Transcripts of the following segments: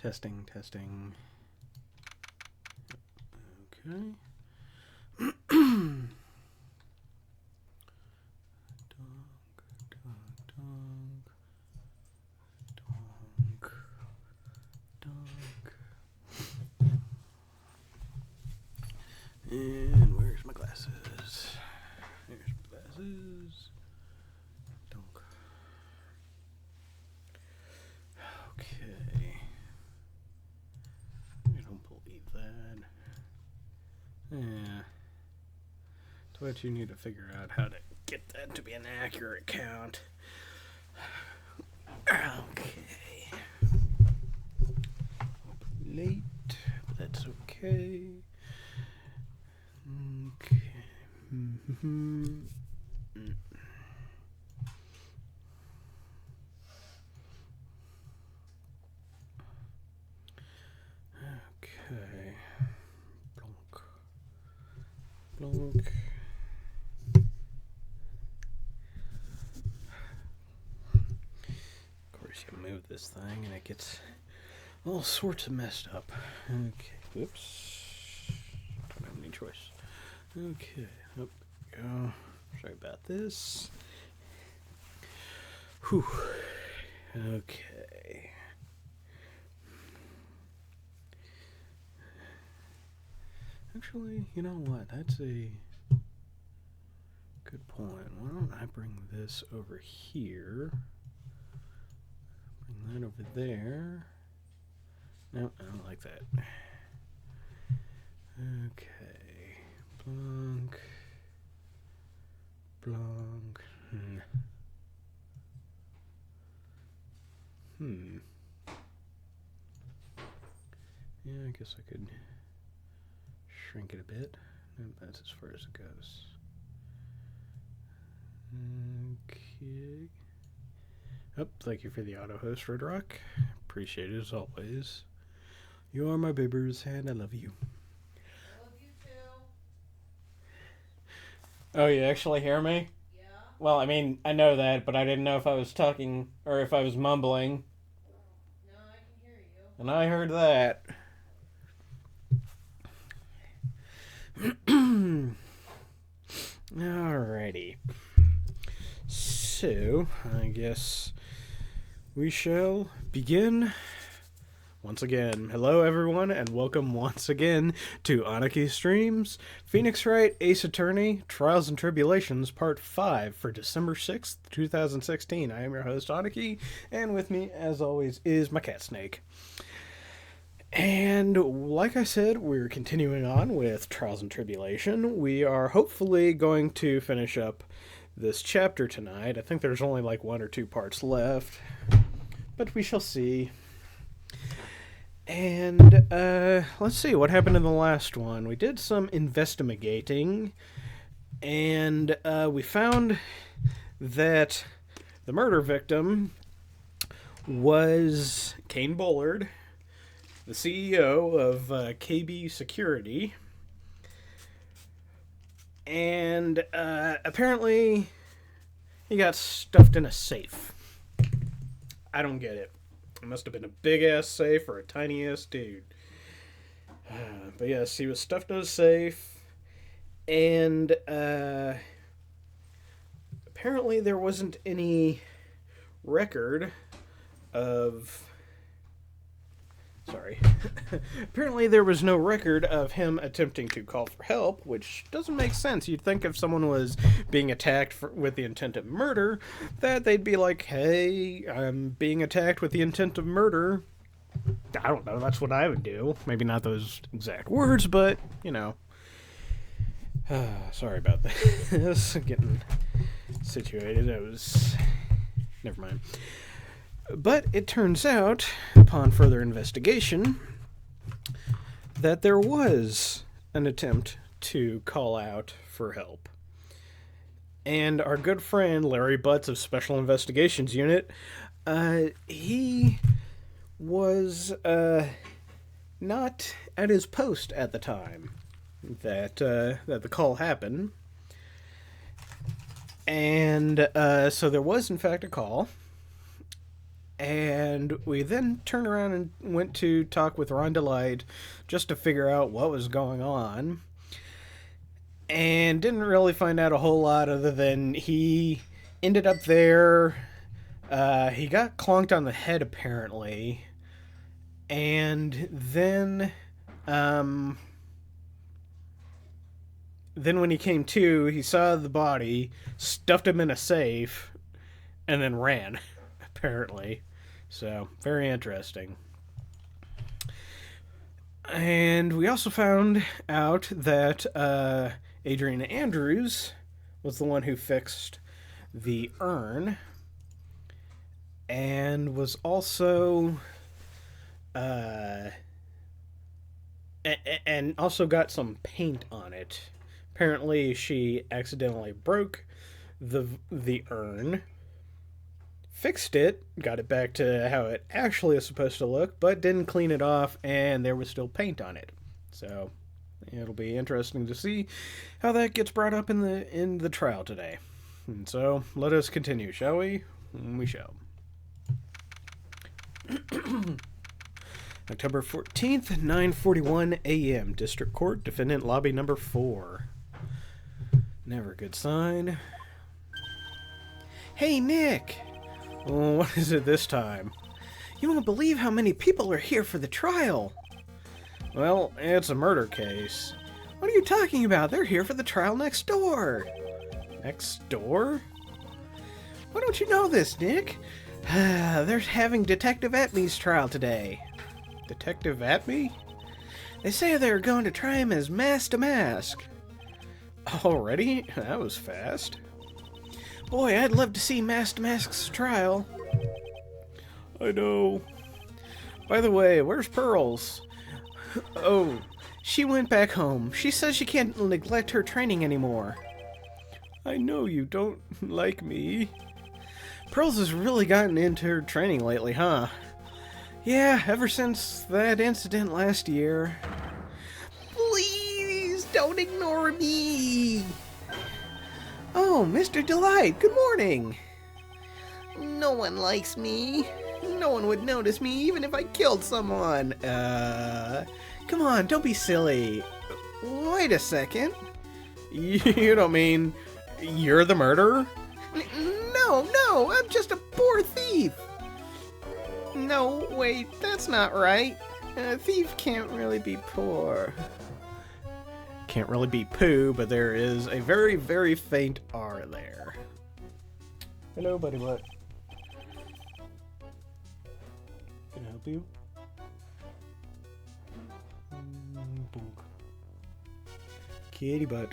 Testing. Okay. And where's my glasses? Here's my glasses. Donk. Okay. I don't believe that. Yeah. But you need to figure out how to get that to be an accurate count. Okay. Late, but that's okay. Okay. Okay. Blunk. Of course, you move this thing and it gets all sorts of messed up. Okay. Oops. Don't have any choice. Okay. Up we go. Sorry about this. Whew. Okay. Actually, you know what? That's a good point. Why don't I bring this over here? Bring that over there. No, I don't like that. Okay. Blunk. Yeah, I guess I could shrink it a bit. Nope, that's as far as it goes. Okay. Oh, thank you for the auto host, Red Rock. Appreciate it as always. You are my bibbers, and I love you. I love you too. Oh, you actually hear me? Yeah. Well, I mean, I know that, but I didn't know if I was talking or if I was mumbling. No, I can hear you. And I heard that. Alrighty. So, I guess we shall begin once again. Hello, everyone, and welcome once again to Aniki Streams, Phoenix Wright, Ace Attorney, Trials and Tribulations, Part 5 for December 6th, 2016. I am your host, Aniki, and with me, as always, is my cat Snake. And like I said, we're continuing on with Trials and Tribulation. We are hopefully going to finish up this chapter tonight. I think there's only like 1 or 2 parts left, but we shall see. And let's see what happened in the last one. We did some investigating, and we found that the murder victim was Kane Bullard, the CEO of KB Security, and apparently he got stuffed in a safe. I don't get it. It must have been a big-ass safe or a tiny-ass dude. But yes, he was stuffed in a safe, and apparently there wasn't any record of... Sorry. Apparently there was no record of him attempting to call for help, which doesn't make sense. You'd think if someone was being attacked with the intent of murder, that they'd be like, hey, I'm being attacked with the intent of murder. I don't know, that's what I would do. Maybe not those exact words, but, you know. Sorry about this. Getting situated. Never mind. But it turns out, upon further investigation, that there was an attempt to call out for help. And our good friend, Larry Butts of Special Investigations Unit, he was not at his post at the time that the call happened. And so there was, in fact, a call. And we then turned around and went to talk with Ron Delight just to figure out what was going on. And didn't really find out a whole lot other than he ended up there. He got clonked on the head, apparently. And then when he came to, he saw the body, stuffed him in a safe, and then ran, apparently. So, very interesting. And we also found out that Adrian Andrews was the one who fixed the urn, and was also and also got some paint on it. Apparently, she accidentally broke the urn, fixed it, got it back to how it actually is supposed to look, but didn't clean it off, and there was still paint on it. So it'll be interesting to see how that gets brought up in the trial today. And so let us continue, shall we? We shall. October 14th, 9:41 a.m. District Court, Defendant Lobby Number 4. Never a good sign. Hey, Nick! Oh, what is it this time? You won't believe how many people are here for the trial. Well, it's a murder case. What are you talking about? They're here for the trial next door. Next door? Why don't you know this, Nick? They're having Detective Atmey's trial today. Detective Atmey? They say they're going to try him as mask to mask. Already? That was fast. Boy, I'd love to see Mask to Mask's trial. I know. By the way, where's Pearls? Oh, she went back home. She says she can't neglect her training anymore. I know you don't like me. Pearls has really gotten into her training lately, huh? Yeah, ever since that incident last year. Please don't ignore me. Oh, Mr. Delight, good morning. No one likes me. No one would notice me even if I killed someone. Come on, don't be silly. Wait a second. You don't mean you're the murderer? No, I'm just a poor thief. No, wait, that's not right. A thief can't really be poor. Can't really be poo, but there is a very, very faint R there. Hello, buddy, what? Can I help you? Kitty butt.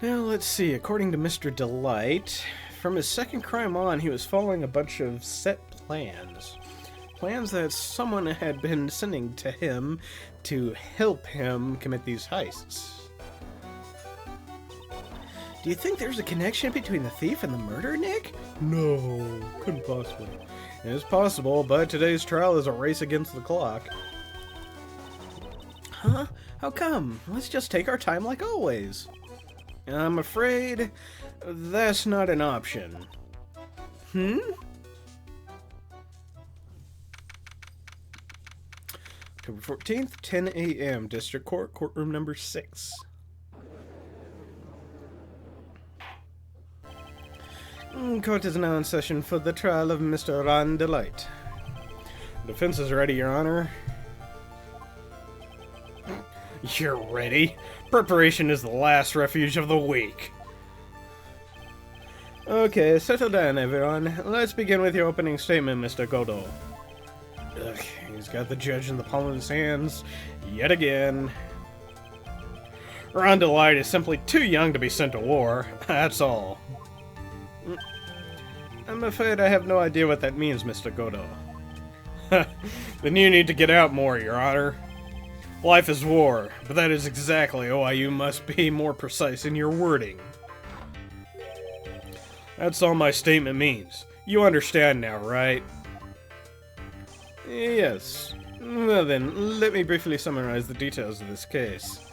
Now, let's see. According to Mr. Delight, from his second crime on, he was following a bunch of set plans. Plans that someone had been sending to him to help him commit these heists. Do you think there's a connection between the thief and the murder, Nick? No, couldn't possibly. It's possible, but today's trial is a race against the clock. Huh? How come? Let's just take our time like always. I'm afraid that's not an option. October 14th, 10 a.m. District Court, courtroom number 6. Court is now in session for the trial of Mr. Ron Delight. Defense is ready, Your Honor. You're ready? Preparation is the last refuge of the weak. Okay, settle down, everyone. Let's begin with your opening statement, Mr. Godot. Ugh, he's got the judge in the palm of his hands, yet again. Ron Delight is simply too young to be sent to war, that's all. I'm afraid I have no idea what that means, Mr. Godot. Then you need to get out more, Your Honor. Life is war, but that is exactly why you must be more precise in your wording. That's all my statement means. You understand now, right? Yes. Well then, let me briefly summarize the details of this case.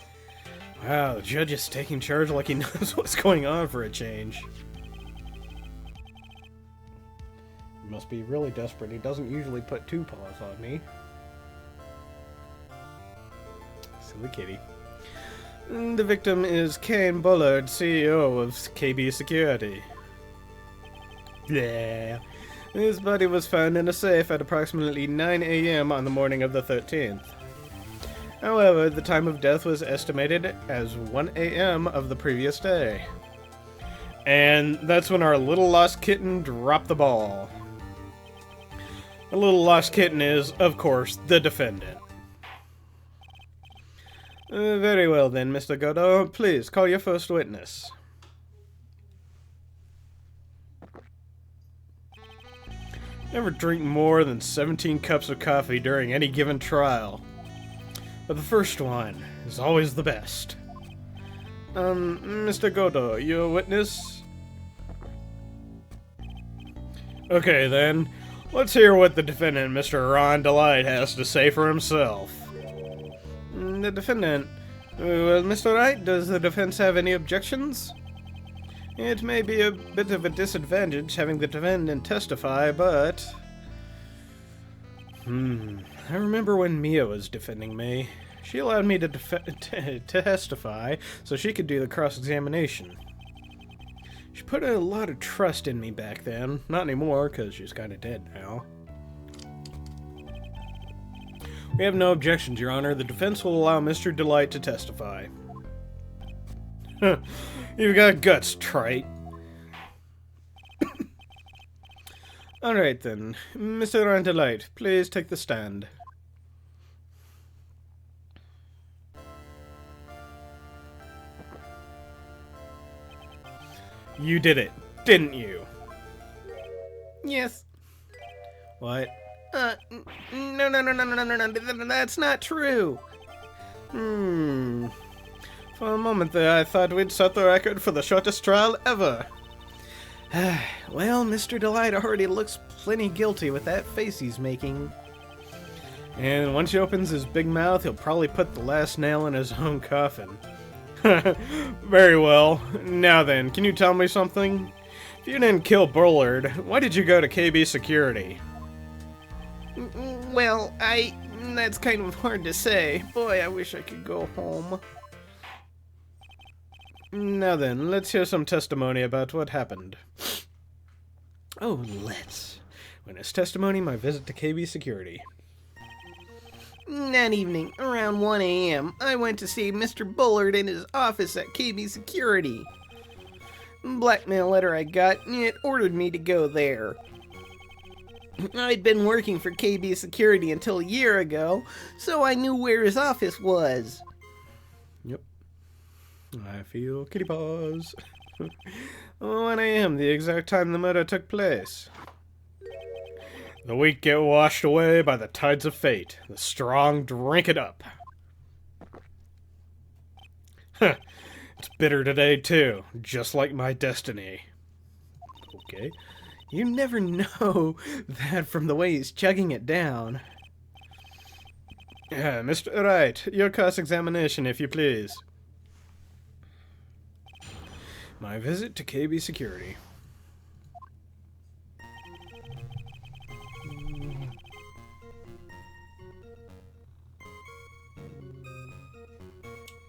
Wow, the judge is taking charge like he knows what's going on for a change. He must be really desperate. He doesn't usually put 2 paws on me. Silly kitty. The victim is Kane Bullard, CEO of KB Security. Yeah. His body was found in a safe at approximately 9 a.m. on the morning of the 13th. However, the time of death was estimated as 1 a.m. of the previous day. And that's when our little lost kitten dropped the ball. The little lost kitten is, of course, the defendant. Very well then, Mr. Godot. Please, call your first witness. Never drink more than 17 cups of coffee during any given trial. But the first one is always the best. Mr. Godot, you a witness? Okay then, let's hear what the defendant, Mr. Ron Delight, has to say for himself. The defendant. Well, Mr. Wright, does the defense have any objections? It may be a bit of a disadvantage having the defendant testify, but... I remember when Mia was defending me. She allowed me to testify so she could do the cross-examination. She put a lot of trust in me back then. Not anymore, because she's kind of dead now. We have no objections, Your Honor. The defense will allow Mr. Delight to testify. You've got guts, trite. Alright then. Mr. Ron Delight, please take the stand. You did it, didn't you? Yes. What? No, that's not true. For a moment there, I thought we'd set the record for the shortest trial ever. Well, Mr. Delight already looks plenty guilty with that face he's making. And once he opens his big mouth, he'll probably put the last nail in his own coffin. Very well. Now then, can you tell me something? If you didn't kill Bullard, why did you go to KB Security? Well, that's kind of hard to say. Boy, I wish I could go home. Now then, let's hear some testimony about what happened. Oh, let's. Witness testimony, my visit to KB Security. That evening, around 1 a.m., I went to see Mr. Bullard in his office at KB Security. Blackmail letter I got, it ordered me to go there. I'd been working for KB Security until a year ago, so I knew where his office was. Yep. I feel kitty paws. 1 a.m., the exact time the murder took place. The weak get washed away by the tides of fate. The strong drink it up. Huh. It's bitter today, too. Just like my destiny. Okay. You never know that from the way he's chugging it down. Mr. Wright, your cross-examination, if you please. My visit to KB Security.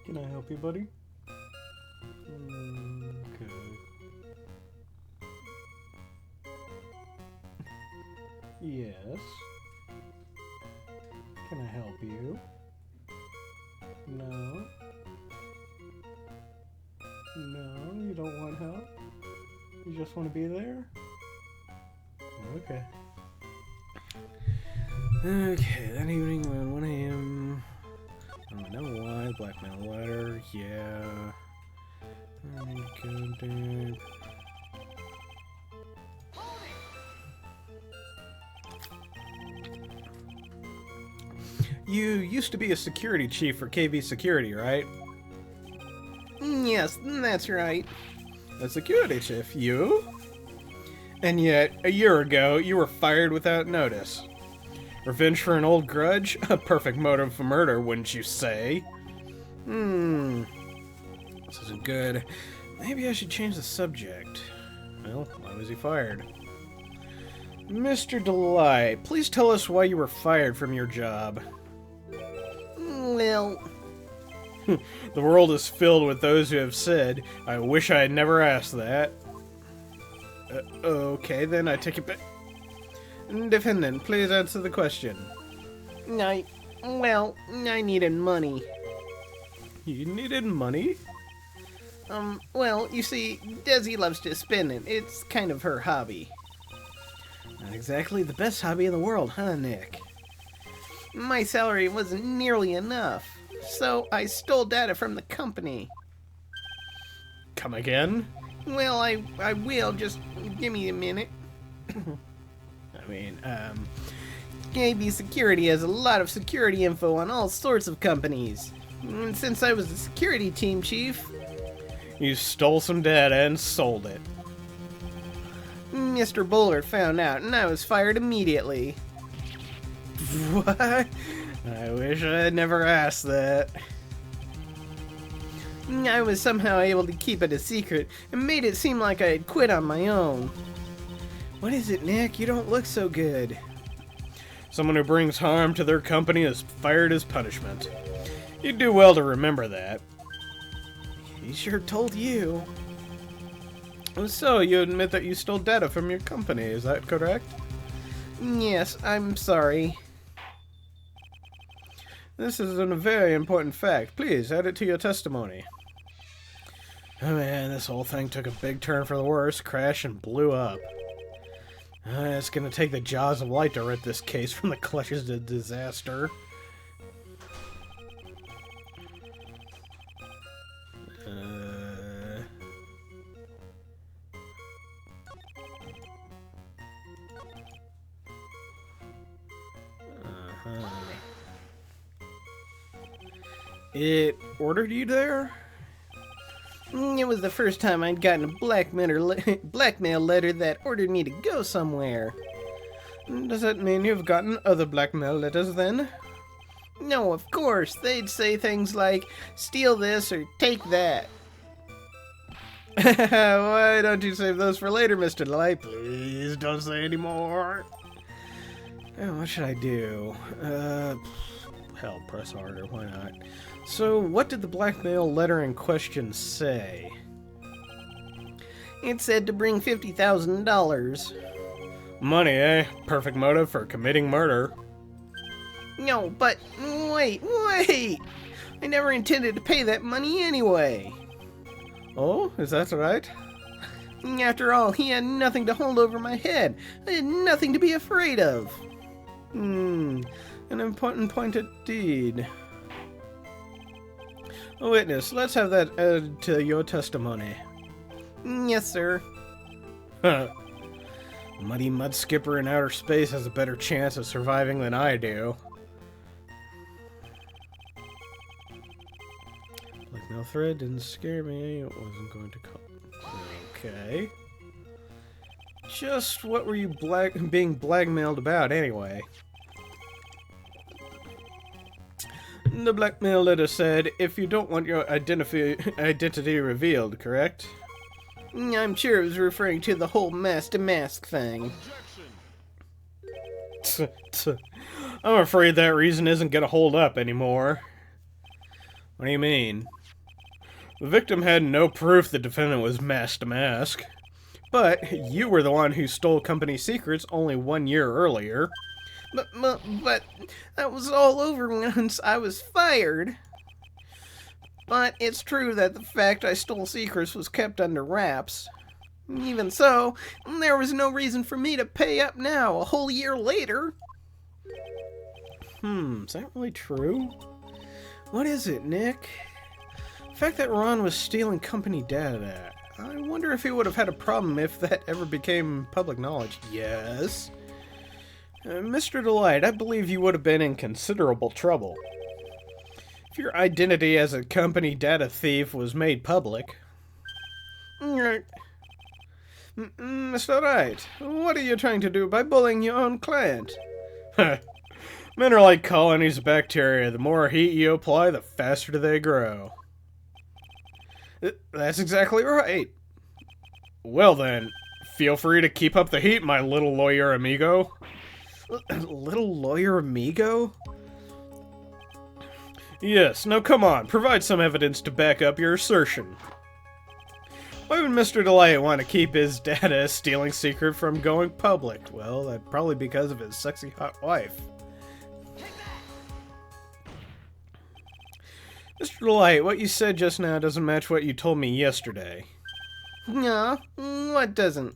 Can I help you, buddy? Okay. Yes. Can I help you? No. No, you don't want help? You just want to be there? Okay. Okay, that evening around 1 a.m. I don't know why. Blackmail letter, yeah. Good, dude. You used to be a security chief for KB Security, right? Yes, that's right. A security chief, you? And yet, a year ago, you were fired without notice. Revenge for an old grudge? A perfect motive for murder, wouldn't you say? This isn't good. Maybe I should change the subject. Well, why was he fired? Mr. Delight, please tell us why you were fired from your job. Well, The world is filled with those who have said, I wish I had never asked that. Okay, then I take it back. Defendant, please answer the question. I needed money. You needed money? Well, you see, Desi loves to spin it. It's kind of her hobby. Not exactly the best hobby in the world, huh, Nick? My salary wasn't nearly enough, so I stole data from the company. Come again? Well, I will, just give me a minute. KB Security has a lot of security info on all sorts of companies. And since I was the security team chief, You stole some data and sold it. Mr. Bullard found out and I was fired immediately. What? I wish I had never asked that. I was somehow able to keep it a secret and made it seem like I had quit on my own. What is it, Nick? You don't look so good. Someone who brings harm to their company is fired as punishment. You'd do well to remember that. He sure told you. So, you admit that you stole data from your company, is that correct? Yes, I'm sorry. This is a very important fact. Please, add it to your testimony. Oh man, this whole thing took a big turn for the worse, crashed and blew up. It's gonna take the jaws of light to rid this case from the clutches of disaster. It ordered you there? It was the first time I'd gotten a blackmail letter that ordered me to go somewhere. Does that mean you've gotten other blackmail letters then? No, of course. They'd say things like, steal this or take that. Why don't you save those for later, Mr. Delight? Please don't say any more. What should I do? Hell, press harder. Why not? So, what did the blackmail letter in question say? It said to bring $50,000. Money, eh? Perfect motive for committing murder. No, but wait! I never intended to pay that money anyway. Oh, is that right? After all, he had nothing to hold over my head. I had nothing to be afraid of. An important point indeed. A witness, let's have that added to your testimony. Yes, sir. Muddy mud skipper in outer space has a better chance of surviving than I do. Blackmail thread didn't scare me. It wasn't going to come. Okay. Just what were you being blackmailed about anyway? The blackmail letter said, if you don't want your identity revealed, correct? I'm sure it was referring to the whole mask-to-mask thing. I'm afraid that reason isn't gonna hold up anymore. What do you mean? The victim had no proof the defendant was mask-to-mask. But you were the one who stole company secrets only 1 year earlier. But that was all over once I was fired. But it's true that the fact I stole secrets was kept under wraps. Even so, there was no reason for me to pay up now, a whole year later. Is that really true? What is it, Nick? The fact that Ron was stealing company data, I wonder if he would have had a problem if that ever became public knowledge. Yes. Mr. Delight, I believe you would have been in considerable trouble. If your identity as a company data thief was made public. Mr. Wright, what are you trying to do by bullying your own client? Men are like colonies of bacteria. The more heat you apply, the faster they grow. That's exactly right. Well then, Feel free to keep up the heat, my little lawyer amigo. Little lawyer amigo? Yes, now come on, provide some evidence to back up your assertion. Why would Mr. Delight want to keep his data stealing secret from going public? Well, that's probably because of his sexy hot wife. Mr. Delight, what you said just now doesn't match what you told me yesterday. No, what doesn't?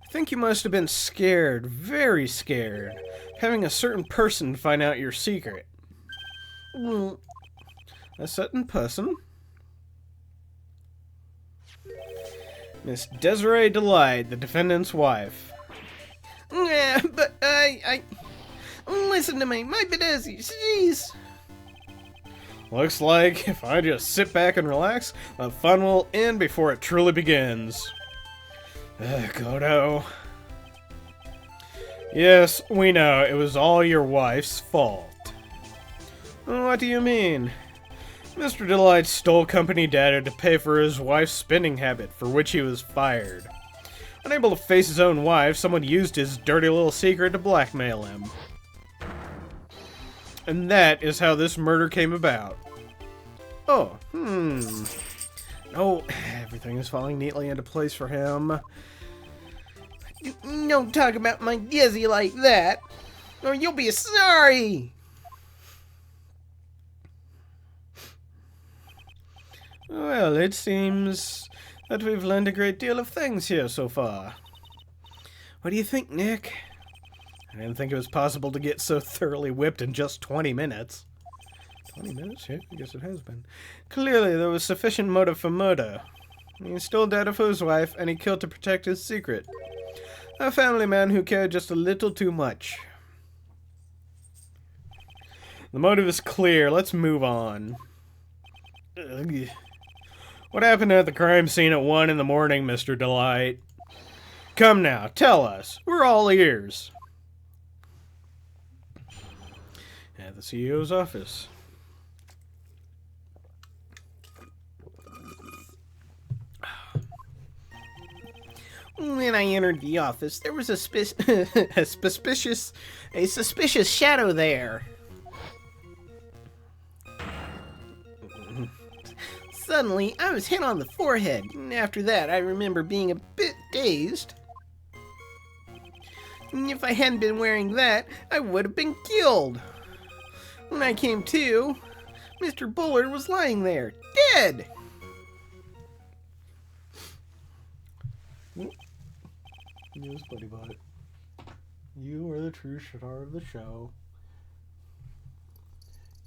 I think you must have been scared, very scared, having a certain person find out your secret. Mm, A certain person? Miss Desiree Delight, the defendant's wife. yeah, but I... Listen to me, my Bedesi, jeez. Looks like if I just sit back and relax, the fun will end before it truly begins. Godo. Yes, we know, it was all your wife's fault. What do you mean? Mr. Delight stole company data to pay for his wife's spending habit, for which he was fired. Unable to face his own wife, someone used his dirty little secret to blackmail him. And that is how this murder came about. Oh, Oh, everything is falling neatly into place for him. Don't talk about my Desi like that, or you'll be sorry. Well, it seems that we've learned a great deal of things here so far. What do you think, Nick? I didn't think it was possible to get so thoroughly whipped in just 20 minutes. 20 minutes? Yeah, I guess it has been. Clearly, there was sufficient motive for murder. He stole data for his wife, and he killed to protect his secret. A family man who cared just a little too much. The motive is clear. Let's move on. Ugh. What happened at the crime scene at 1 in the morning, Mr. Delight? Come now, tell us. We're all ears. At the CEO's office. When I entered the office, there was a suspicious shadow there. Suddenly, I was hit on the forehead, and after that, I remember being a bit dazed. And if I hadn't been wearing that, I would have been killed. When I came to, Mr. Bullard was lying there, dead. Yes, buddy butt. You are the true star of the show.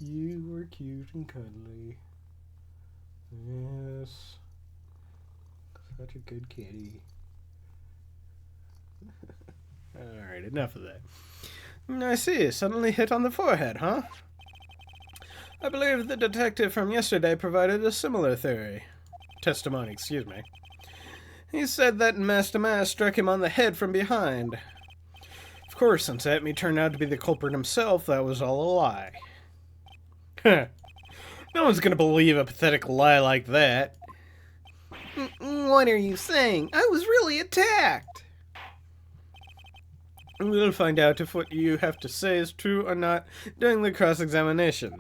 You were cute and cuddly. Yes. Such a good kitty. Alright, enough of that. I see. Suddenly hit on the forehead, huh? I believe the detective from yesterday provided a similar theory. Testimony, excuse me. He said that Master Mass struck him on the head from behind. Of course, since Atme turned out to be the culprit himself, that was all a lie. No one's gonna believe a pathetic lie like that. What are you saying? I was really attacked. We'll find out if what you have to say is true or not during the cross-examination.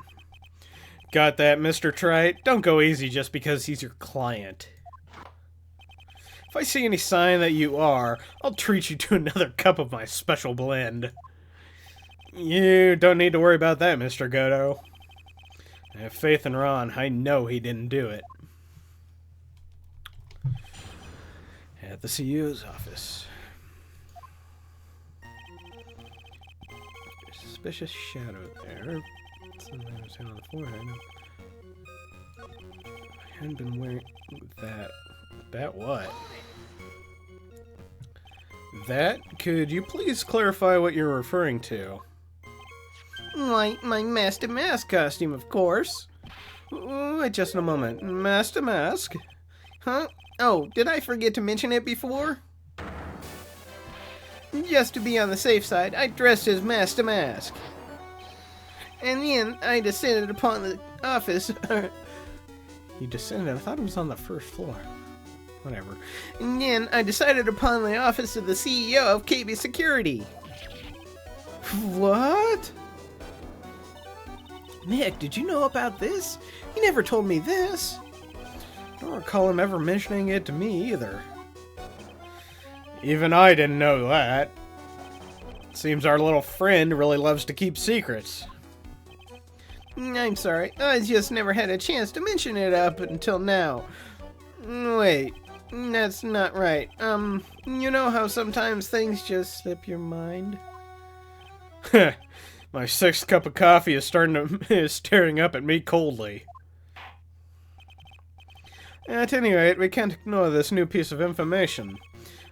Got that, Mr. Trite? Don't go easy just because he's your client. If I see any sign that you are, I'll treat you to another cup of my special blend. You don't need to worry about that, Mr. Godo. I have faith in Ron. I know he didn't do it. At the CEO's office. Suspicious shadow there. Something was on the forehead. I hadn't been wearing that. That what? That? Could you please clarify what you're referring to? My Master Mask costume, of course. Wait just a moment. Master Mask? Huh? Oh, did I forget to mention it before? Just to be on the safe side, I dressed as Master Mask. And then I descended upon the office. You descended? I thought it was on the first floor. Whatever. And then I decided upon the office of the CEO of KB Security. What? Nick, did you know about this? He never told me this. I don't recall him ever mentioning it to me either. Even I didn't know that. Seems our little friend really loves to keep secrets. I'm sorry, I just never had a chance to mention it up until now. Wait, that's not right. You know how sometimes things just slip your mind? My sixth cup of coffee is staring up at me coldly. At any rate, we can't ignore this new piece of information.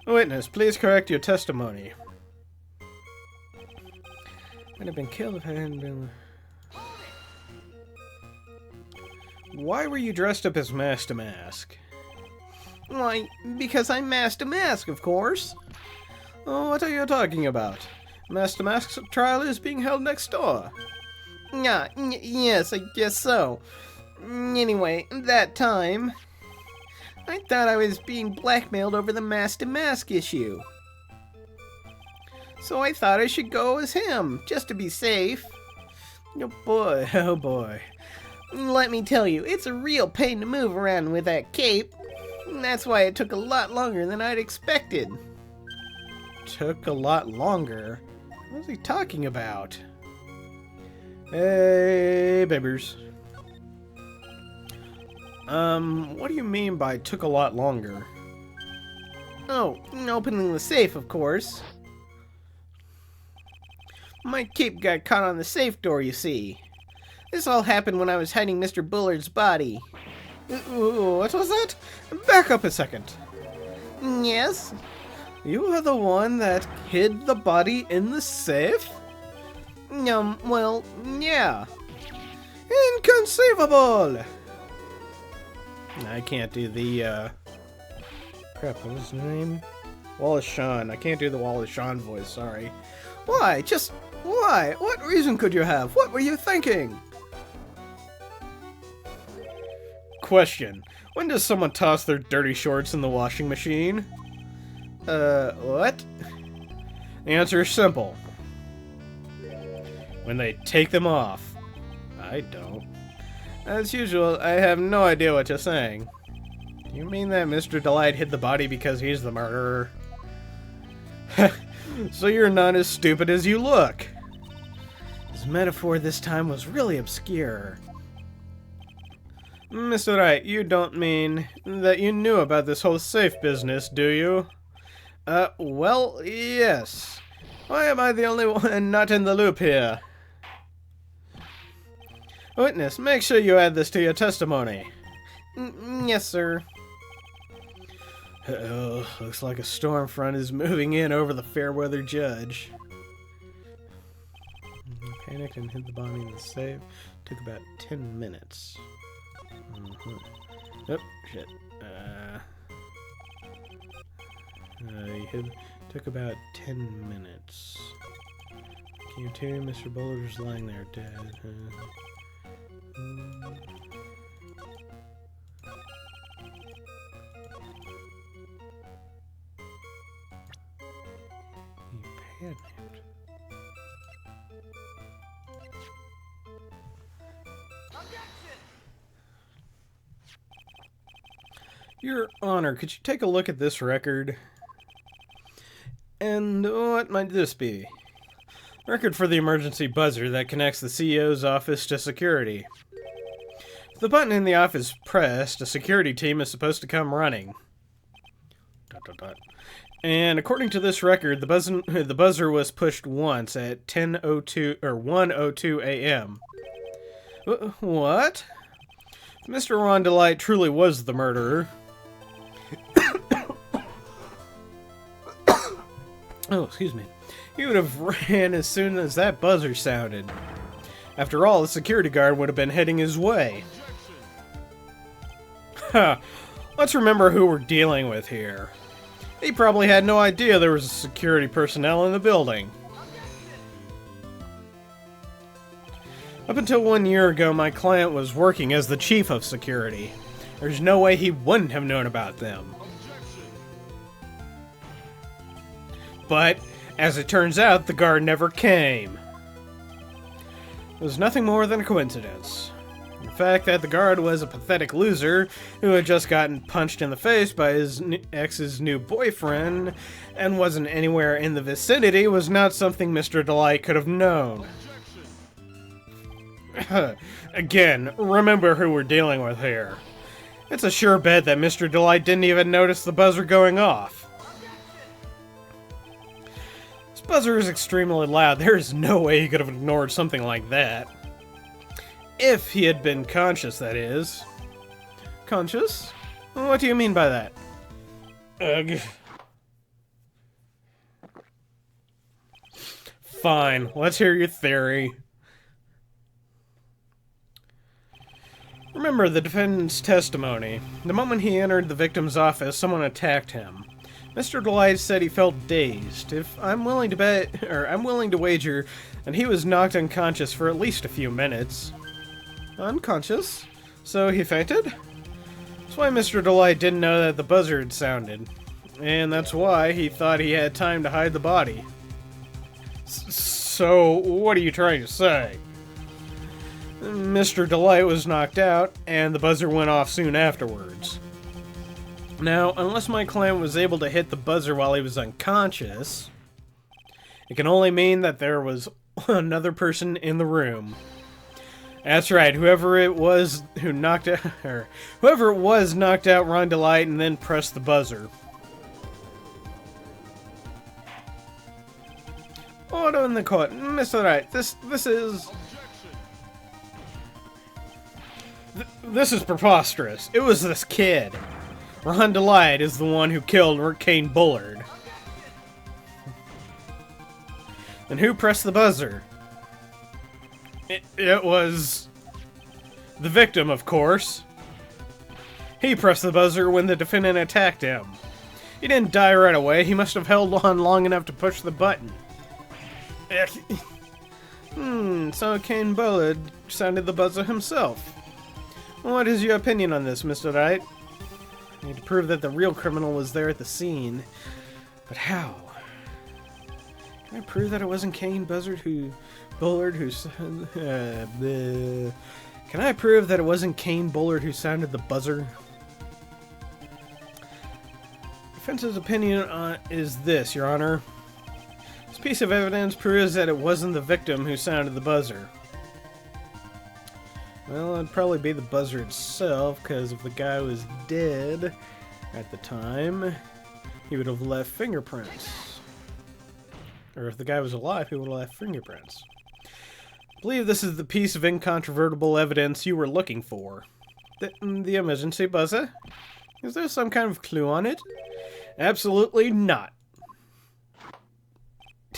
Witness, please correct your testimony. I'd have been killed if I hadn't been... Why were you dressed up as Master Mask? Why, because I'm Master Mask, of course. Oh, what are you talking about? Master Mask's trial is being held next door. Yes, I guess so. Anyway, that time, I thought I was being blackmailed over the Master Mask issue. So I thought I should go as him, just to be safe. Oh boy, oh boy. Let me tell you, it's a real pain to move around with that cape. That's why it took a lot longer than I'd expected. Took a lot longer? What is he talking about? Hey, babies. What do you mean by took a lot longer? Oh, opening the safe, of course. My cape got caught on the safe door, you see. This all happened when I was hiding Mr. Bullard's body. What was that? Back up a second. Yes? You are the one that hid the body in the safe? Well, yeah. Inconceivable! I can't do the, crap, what was his name? Wallace Shawn. I can't do the Wallace Shawn voice, sorry. Why? Just why? What reason could you have? What were you thinking? Question. When does someone toss their dirty shorts in the washing machine? What? The answer is simple. When they take them off. I don't. As usual, I have no idea what you're saying. You mean that Mr. Delight hid the body because he's the murderer? So you're not as stupid as you look. His metaphor this time was really obscure. Mr. Wright, you don't mean that you knew about this whole safe business, do you? Well, yes. Why am I the only one not in the loop here? Witness, make sure you add this to your testimony. Yes, sir. Uh-oh, looks like a storm front is moving in over the fair-weather judge. Panicked and hid the body in the safe. Took about 10 minutes. Oh, shit. Took about 10 minutes. Q2, Mr. Bullard was lying there dead. He panicked. Your Honor, could you take a look at this record? And what might this be? Record for the emergency buzzer that connects the CEO's office to security. If the button in the office is pressed, a security team is supposed to come running. ... And according to this record, the buzzer was pushed once at 10:02 or 1:02 a.m. What? If Mr. Ron Delight truly was the murderer. Oh, excuse me. He would have ran as soon as that buzzer sounded. After all, the security guard would have been heading his way. Huh. Let's remember who we're dealing with here. He probably had no idea there was a security personnel in the building. Up until 1 year ago, my client was working as the chief of security. There's no way he wouldn't have known about them. But, as it turns out, the guard never came. It was nothing more than a coincidence. The fact that the guard was a pathetic loser who had just gotten punched in the face by his ex's new boyfriend and wasn't anywhere in the vicinity was not something Mr. Delight could have known. Again, remember who we're dealing with here. It's a sure bet that Mr. Delight didn't even notice the buzzer going off. This buzzer is extremely loud. There is no way he could have ignored something like that. If he had been conscious, that is. Conscious? What do you mean by that? Ugh. Fine, let's hear your theory. Remember the defendant's testimony. The moment he entered the victim's office, someone attacked him. Mr. Delight said he felt dazed. I'm willing to wager that he was knocked unconscious for at least a few minutes. Unconscious? So he fainted? That's why Mr. Delight didn't know that the buzzer had sounded. And that's why he thought he had time to hide the body. So, what are you trying to say? Mr. Delight was knocked out, and the buzzer went off soon afterwards. Now, unless my client was able to hit the buzzer while he was unconscious, it can only mean that there was another person in the room. That's right, whoever it was knocked out Ron Delight and then pressed the buzzer. Order in the court, Mr. Wright. This is preposterous. It was this kid. Ron Delight is the one who killed Kane Bullard. And who pressed the buzzer? It was the victim, of course. He pressed the buzzer when the defendant attacked him. He didn't die right away. He must have held on long enough to push the button. So Kane Bullard sounded the buzzer himself. What is your opinion on this, Mr. Wright? I need to prove that the real criminal was there at the scene. But how? Can I prove that it wasn't Kane Bullard who... Can I prove that it wasn't Kane Bullard who sounded the buzzer? Defense's opinion is this, Your Honor. This piece of evidence proves that it wasn't the victim who sounded the buzzer. Well, it'd probably be the buzzer itself, because if the guy was dead at the time, he would have left fingerprints. Or if the guy was alive, he would have left fingerprints. I believe this is the piece of incontrovertible evidence you were looking for. The emergency buzzer? Is there some kind of clue on it? Absolutely not.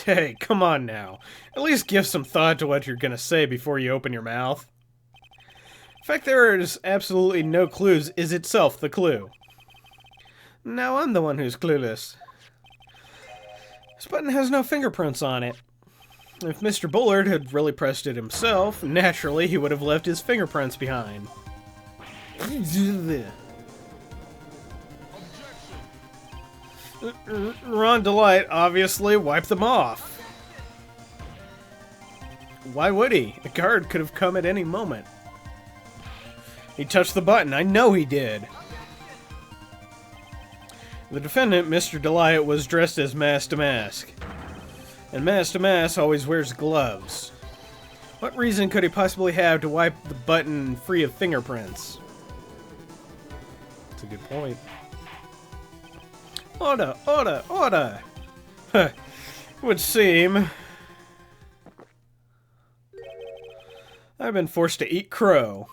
Hey, come on now. At least give some thought to what you're gonna say before you open your mouth. The fact there is absolutely no clues is itself the clue. Now I'm the one who's clueless. This button has no fingerprints on it. If Mr. Bullard had really pressed it himself, naturally he would have left his fingerprints behind. Ron Delight obviously wiped them off. Why would he? A guard could have come at any moment. He touched the button. I know he did. The defendant, Mr. Delight, was dressed as mask to mask. And mask to mask always wears gloves. What reason could he possibly have to wipe the button free of fingerprints? That's a good point. Order, order, order! It would seem I've been forced to eat crow.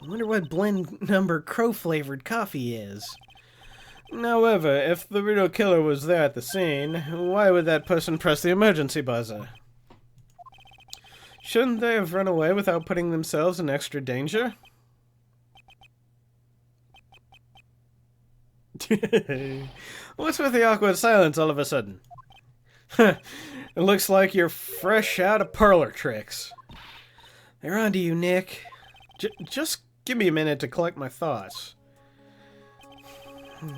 I wonder what blend number crow-flavored coffee is. However, if the real killer was there at the scene, why would that person press the emergency buzzer? Shouldn't they have run away without putting themselves in extra danger? What's with the awkward silence all of a sudden? It looks like you're fresh out of parlor tricks. They're on to you, Nick. Just give me a minute to collect my thoughts.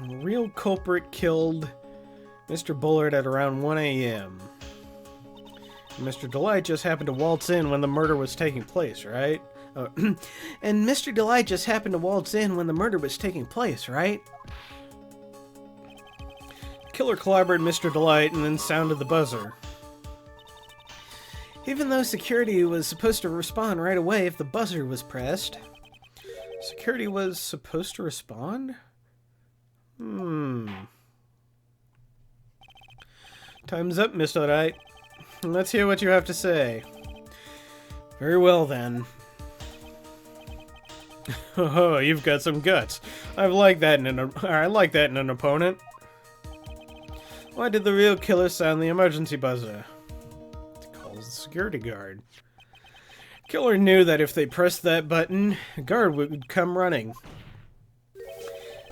Real culprit killed Mr. Bullard at around 1 a.m. Mr. Delight just happened to waltz in when the murder was taking place, right? And Mr. Delight just happened to waltz in when the murder was taking place, right? Killer clobbered Mr. Delight and then sounded the buzzer. Even though security was supposed to respond right away if the buzzer was pressed. Security was supposed to respond? Time's up, Mr. Wright. Let's hear what you have to say. Very well, then. Oh, you've got some guts. I like that in an opponent. Why did the real killer sound the emergency buzzer? It calls the security guard. Killer knew that if they pressed that button, a guard would come running.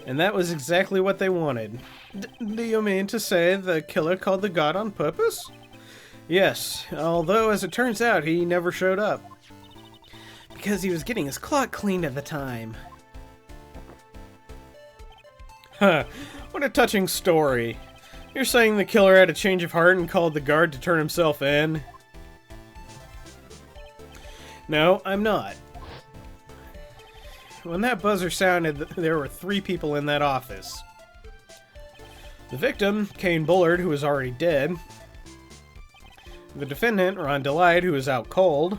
And that was exactly what they wanted. Do you mean to say the killer called the guard on purpose? Yes, although as it turns out, he never showed up. Because he was getting his clock cleaned at the time. Huh, what a touching story. You're saying the killer had a change of heart and called the guard to turn himself in? No, I'm not. When that buzzer sounded, there were 3 people in that office. The victim, Kane Bullard, who was already dead. The defendant, Ron Delight, who was out cold.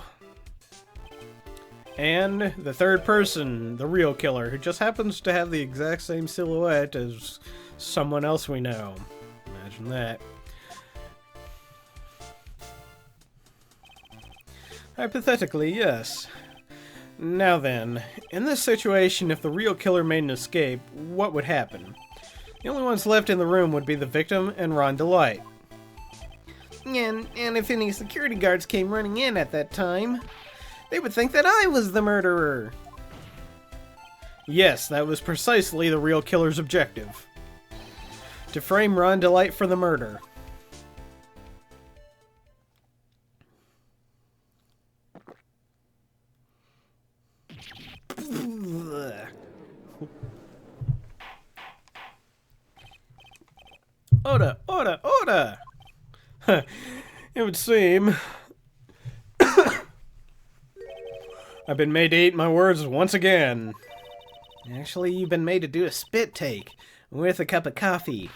And the third person, the real killer, who just happens to have the exact same silhouette as someone else we know. Imagine that. Hypothetically, yes. Now then, in this situation, if the real killer made an escape, what would happen? The only ones left in the room would be the victim and Ron Delight. And if any security guards came running in at that time, they would think that I was the murderer. Yes, that was precisely the real killer's objective. To frame Ron Delight for the murder. Order! Order! Order! It would seem I've been made to eat my words once again. Actually, you've been made to do a spit take with a cup of coffee.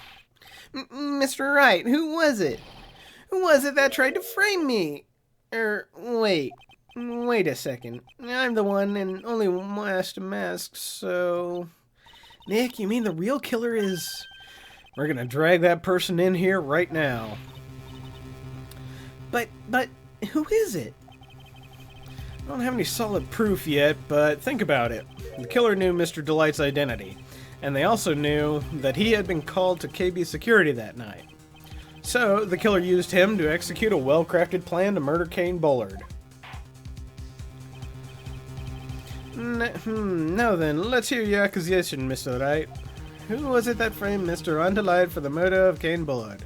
Mr. Wright, who was it? Who was it that tried to frame me? Wait a second. I'm the one and only Master Mask, so... Nick, you mean the real killer is... We're gonna drag that person in here right now. But, who is it? I don't have any solid proof yet, but think about it. The killer knew Mr. Delight's identity, and they also knew that he had been called to KB security that night. So, the killer used him to execute a well-crafted plan to murder Kane Bullard. Now then, let's hear your accusation, Mr. Wright. Who was it that framed Mr. Ron Delight for the murder of Kane Bullard?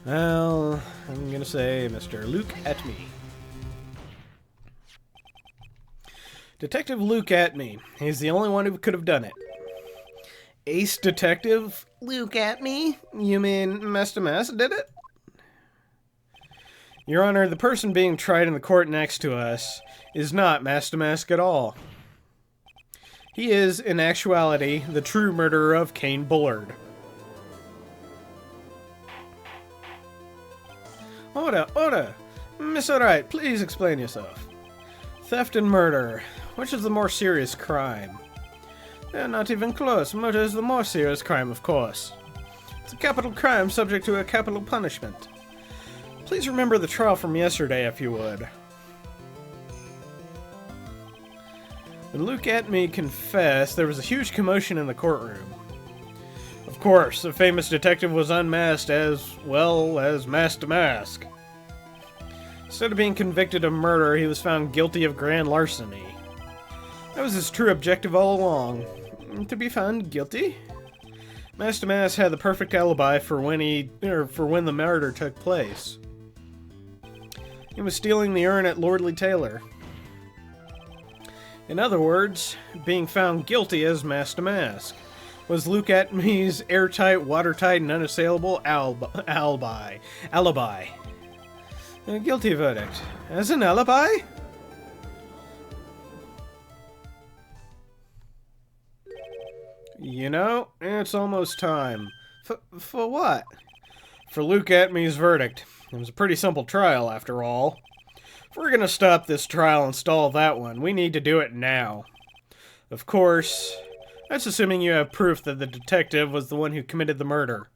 Well, I'm gonna say Mr. Luke Atme. Detective Luke Atme. He's the only one who could have done it. Ace Detective Luke Atme? You mean Master Mask did it? Your Honor, the person being tried in the court next to us is not Master Mask at all. He is, in actuality, the true murderer of Kane Bullard. Order! Order! Mr. Wright, please explain yourself. Theft and murder. Which is the more serious crime? They're not even close. Murder is the more serious crime, of course. It's a capital crime subject to a capital punishment. Please remember the trial from yesterday, if you would. When Luke Atme confessed, there was a huge commotion in the courtroom. Of course, the famous detective was unmasked as well as Master Mask. Instead of being convicted of murder, he was found guilty of grand larceny. That was his true objective all along. To be found guilty? Master Mask had the perfect alibi for when the murder took place. He was stealing the urn at Lordly Taylor. In other words, being found guilty as Master Mask. was Luke Atmey's airtight, watertight, and unassailable alibi. A guilty verdict. As an alibi? You know, it's almost time. For what? For Luke Atmey's verdict. It was a pretty simple trial, after all. If we're gonna stop this trial and stall that one, we need to do it now. Of course, that's assuming you have proof that the detective was the one who committed the murder.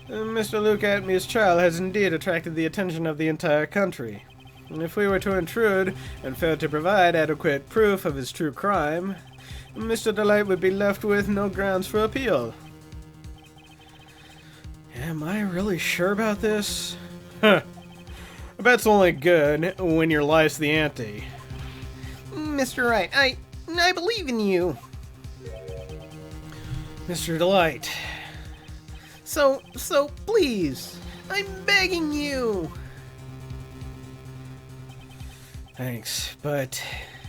Mr. Luke Atmey's trial has indeed attracted the attention of the entire country. And if we were to intrude and fail to provide adequate proof of his true crime, Mr. Delight would be left with no grounds for appeal. Am I really sure about this? Huh. I bet it's only good when your life's the ante. Mr. Wright, I believe in you. Mr. Delight. So please, I'm begging you. Thanks, but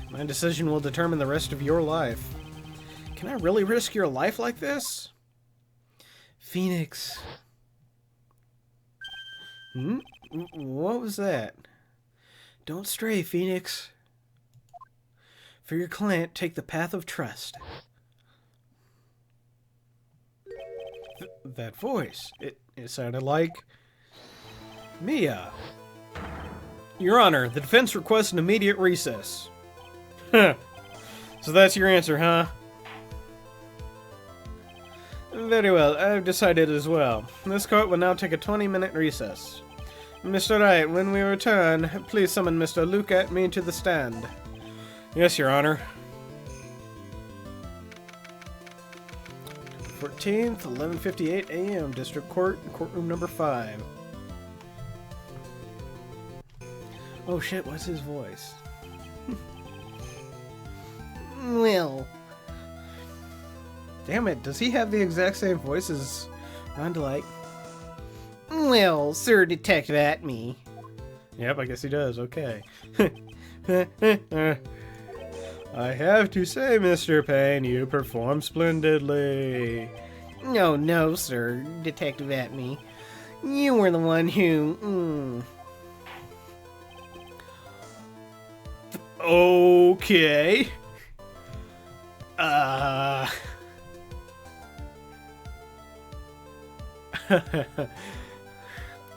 my decision will determine the rest of your life. Can I really risk your life like this? Phoenix. What was that? Don't stray, Phoenix. For your client, take the path of trust. That voice, it sounded like Mia. Your Honor, the defense requests an immediate recess. Huh. So that's your answer, huh? Very well, I've decided as well. This court will now take a 20-minute recess. Mr. Wright, when we return, please summon Mr. Luke Atmey to the stand. Yes, Your Honor. 14th, 11:58 a.m. District Court, courtroom number 5. Oh shit, what's his voice? Well, damn it, does he have the exact same voice as Ron Delight? well, Sir Detective Atmey. Yep, I guess he does, okay. I have to say, Mr. Payne, you performed splendidly. No, Sir Detective Atmey. You were the one who, Okay.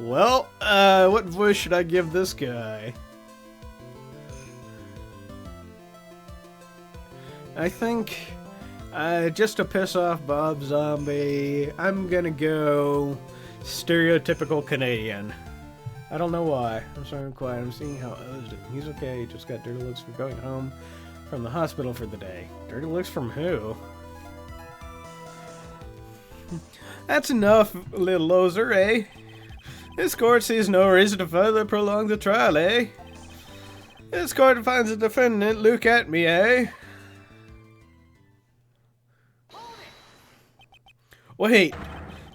Well, what voice should I give this guy? I think, just to piss off Bob Zombie, I'm gonna go stereotypical Canadian. I don't know why. I'm sorry I'm quiet. I'm seeing how O's doing. He's okay. He just got dirty looks for going home from the hospital for the day. Dirty looks from who? That's enough, little loser, eh? This court sees no reason to further prolong the trial, eh? This court finds the defendant, Luke Atmey, eh? Wait,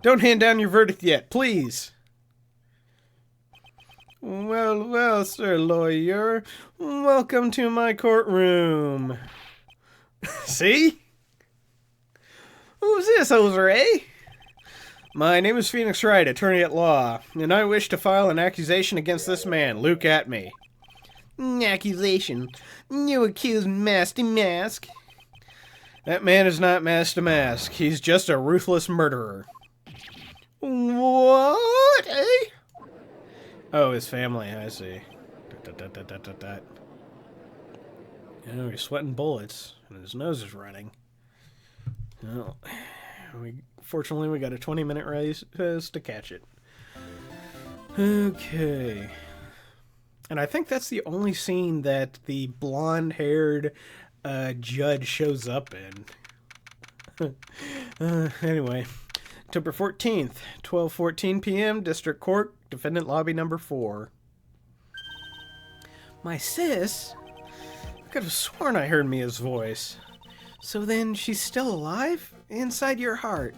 don't hand down your verdict yet, please. Well, sir lawyer, welcome to my courtroom. See? who's this, Ozer, eh? My name is Phoenix Wright, attorney at law, and I wish to file an accusation against this man, Luke Atmey. Accusation? You accuse Master Mask? That man is not Master Mask. He's just a ruthless murderer. What, eh? Oh, his family, I see. Oh, he's sweating bullets, and his nose is running. Well, fortunately, we got a 20-minute race to catch it. Okay. And I think that's the only scene that the blonde-haired judge shows up in. Anyway, October 14th, 12:14 p.m., District Court, Defendant Lobby number 4. My sis? I could have sworn I heard Mia's voice. So then she's still alive? Inside your heart.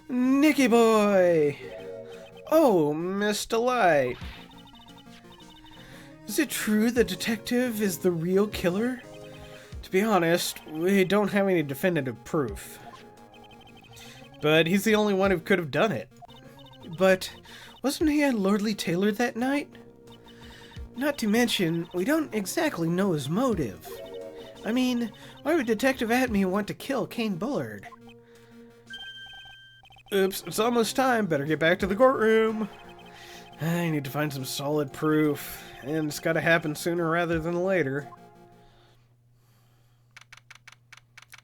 Nicky boy! Oh, Miss Delight. Is it true the detective is the real killer? To be honest, we don't have any definitive proof. But he's the only one who could have done it. But wasn't he at Lordly Taylor that night? Not to mention, we don't exactly know his motive. I mean, why would Detective Atme want to kill Kane Bullard? Oops, it's almost time. Better get back to the courtroom. I need to find some solid proof, and it's gotta happen sooner rather than later.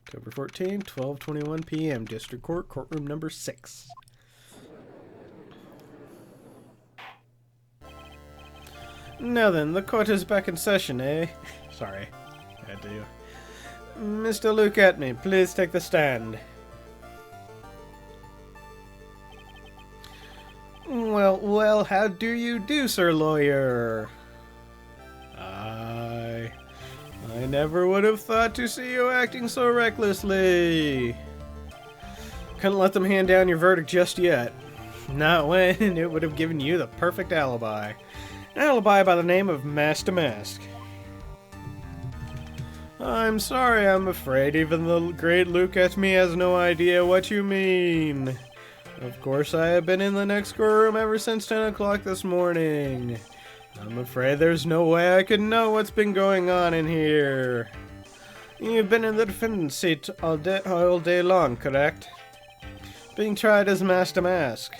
October 14, 12:21 p.m. District Court, courtroom number 6. Now then, the court is back in session, eh? Sorry, I had to. Mr. Luke Atme, please take the stand. Well, how do you do, Sir Lawyer? I never would have thought to see you acting so recklessly. Couldn't let them hand down your verdict just yet. Not when it would have given you the perfect alibi. An alibi by the name of Master Mask. I'm sorry, I'm afraid even the great Luke Atme has no idea what you mean. Of course, I have been in the next courtroom ever since 10 o'clock this morning. I'm afraid there's no way I could know what's been going on in here. You've been in the defendant's seat all day long, correct? Being tried as Master Mask.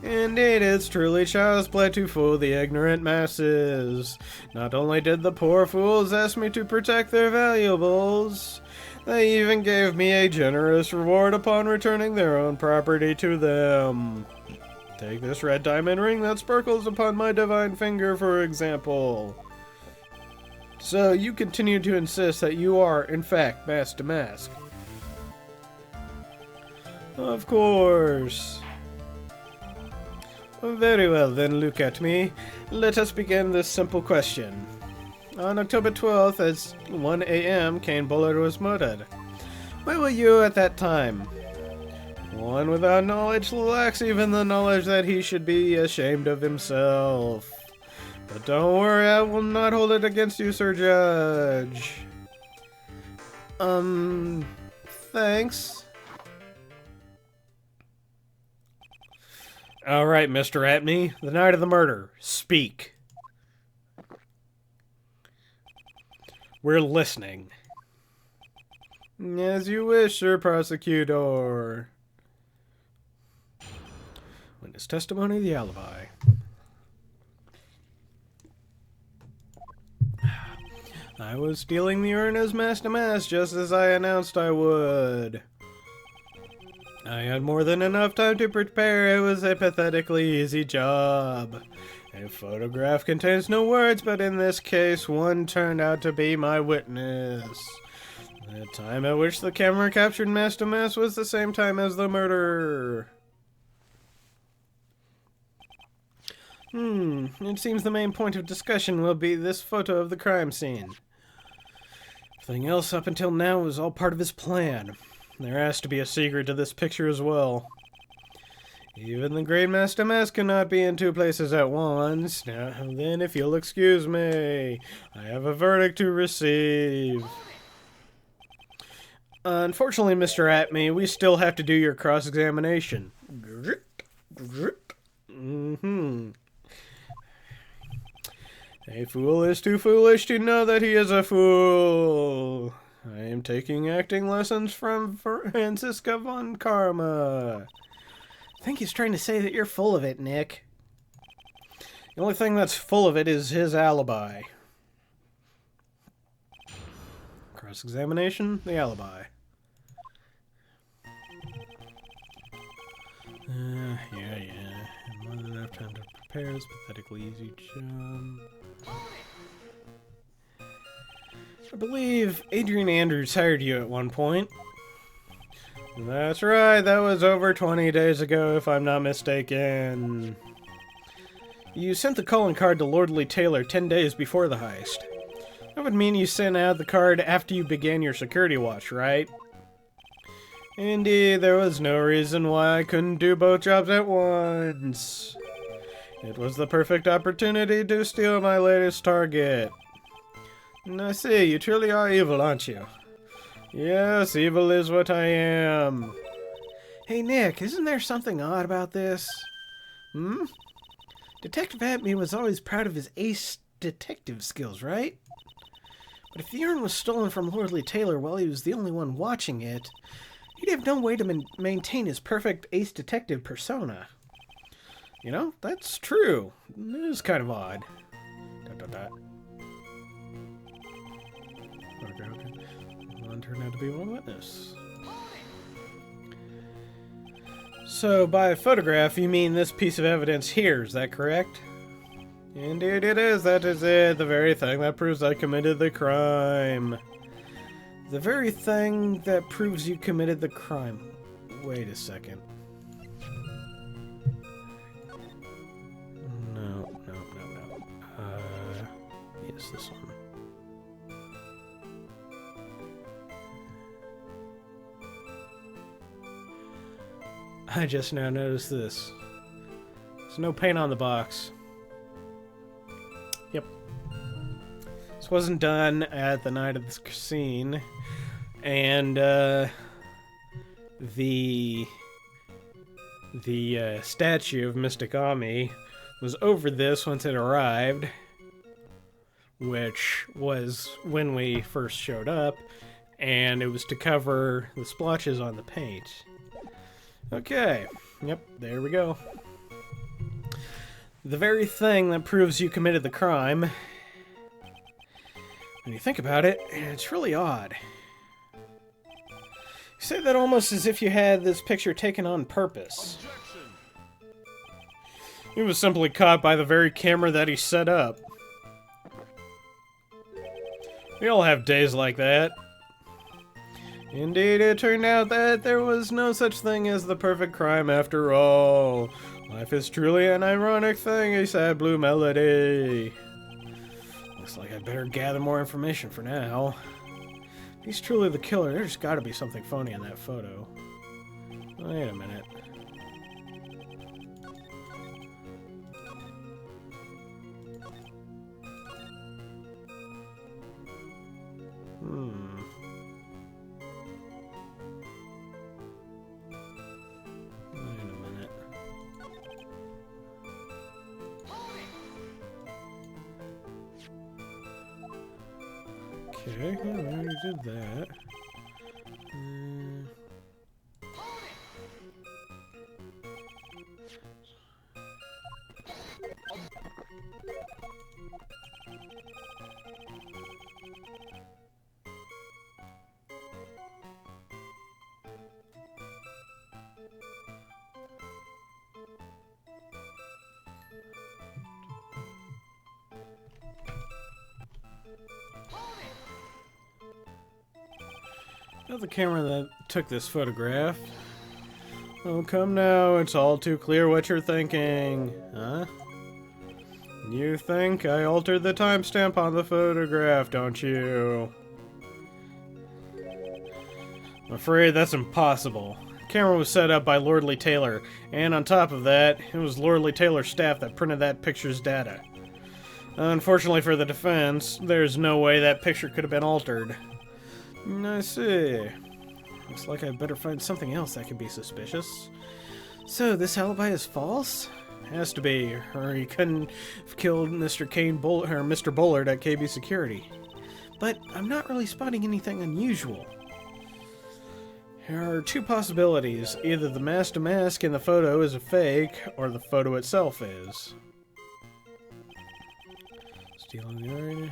Indeed, it's truly child's play to fool the ignorant masses. Not only did the poor fools ask me to protect their valuables, they even gave me a generous reward upon returning their own property to them. Take this red diamond ring that sparkles upon my divine finger, for example. So you continue to insist that you are, in fact, Master Mask? Of course. Very well then, look at me. Let us begin this simple question. On October 12th at 1 a.m., Kane Bullard was murdered. Where were you at that time? One without knowledge lacks even the knowledge that he should be ashamed of himself. But don't worry, I will not hold it against you, Sir Judge. Thanks. Alright, Mr. Atme, the night of the murder. Speak. We're listening. As you wish, Sir Prosecutor. Witness testimony, the alibi. I was stealing the urn as Master Mask just as I announced I would. I had more than enough time to prepare. It was a pathetically easy job. A photograph contains no words, but in this case, one turned out to be my witness. The time at which the camera captured Master Mask was the same time as the murder. It seems the main point of discussion will be this photo of the crime scene. Everything else up until now was all part of his plan. There has to be a secret to this picture as well. Even the great Master Mask cannot be in two places at once. Now then, if you'll excuse me, I have a verdict to receive. Unfortunately, Mr. Atme, we still have to do your cross-examination. A fool is too foolish to know that he is a fool. I am taking acting lessons from Franziska von Karma. I think he's trying to say that you're full of it, Nick. The only thing that's full of it is his alibi. Cross-examination, the alibi. Yeah. More than enough time to prepare this pathetically easy job. I believe Adrian Andrews hired you at one point. That's right, that was over 20 days ago, if I'm not mistaken. You sent the calling card to Lordly Taylor 10 days before the heist. That would mean you sent out the card after you began your security watch, right? Indeed, there was no reason why I couldn't do both jobs at once. It was the perfect opportunity to steal my latest target. I see, you truly are evil, aren't you? Yes, evil is what I am. Hey, Nick, isn't there something odd about this? Hmm? Detective Atme was always proud of his ace detective skills, right? But if the urn was stolen from Lordly Taylor while he was the only one watching it, he'd have no way to maintain his perfect ace detective persona. You know, that's true. It is kind of odd. Okay. One turned out to be one witness. So, by photograph, you mean this piece of evidence here, is that correct? Indeed it is, that is it. The very thing that proves I committed the crime. The very thing that proves you committed the crime. Wait a second. No. Yes, this one. I just now noticed this. There's no paint on the box. Yep. This wasn't done at the night of the scene. And, the statue of Mystic Ami was over this once it arrived, which was when we first showed up, and it was to cover the splotches on the paint. Okay, yep, there we go. The very thing that proves you committed the crime. When you think about it, it's really odd. You say that almost as if you had this picture taken on purpose. Objection. He was simply caught by the very camera that he set up. We all have days like that. Indeed, it turned out that there was no such thing as the perfect crime after all. Life is truly an ironic thing, a sad blue melody. Looks like I'd better gather more information for now. If he's truly the killer, there's gotta be something phony in that photo. Wait a minute. Okay, I already did that. Not the camera that took this photograph. Oh, come now, it's all too clear what you're thinking. Huh? You think I altered the timestamp on the photograph, don't you? I'm afraid that's impossible. The camera was set up by Lordly Taylor, and on top of that, it was Lordly Taylor's staff that printed that picture's data. Unfortunately for the defense, there's no way that picture could have been altered. I see. Looks like I better find something else that could be suspicious. So, this alibi is false? Has to be, or he couldn't have killed Mr. Bullard at KB Security. But I'm not really spotting anything unusual. There are two possibilities. Either the mask-to-mask in the photo is a fake, or the photo itself is. Stealing the area.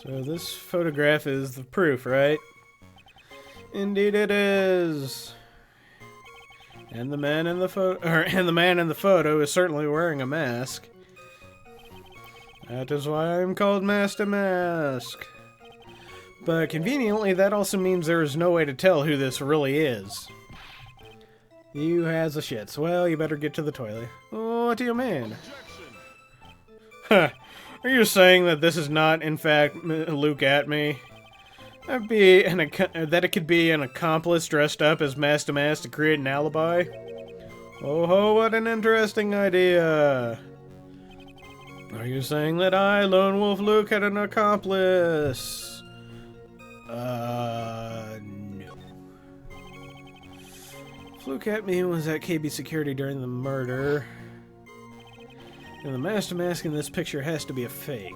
So this photograph is the proof, right? Indeed it is. And the man in the photo is certainly wearing a mask. That is why I'm called Mask to Mask. But conveniently, that also means there is no way to tell who this really is. You has a shits. Well, you better get to the toilet. Oh, what do you mean? Huh. Are you saying that this is not, in fact, Luke Atme? That it could be an accomplice dressed up as Mask to Mask to create an alibi? Oh ho, what an interesting idea. Are you saying that I, Lone Wolf Luke, had an accomplice? No. Luke at me was at KB Security during the murder. And the master mask in this picture has to be a fake.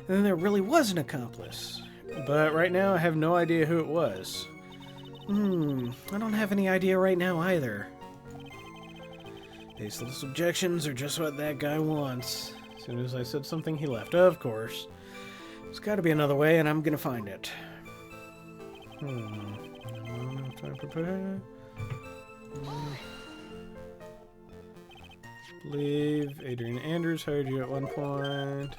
And then there really was an accomplice. But right now I have no idea who it was. I don't have any idea right now either. Baseless objections are just what that guy wants. As soon as I said something, he left. Of course. There's got to be another way, and I'm gonna find it. I don't have time to prepare. Believe Adrian Andrews hired you at one point.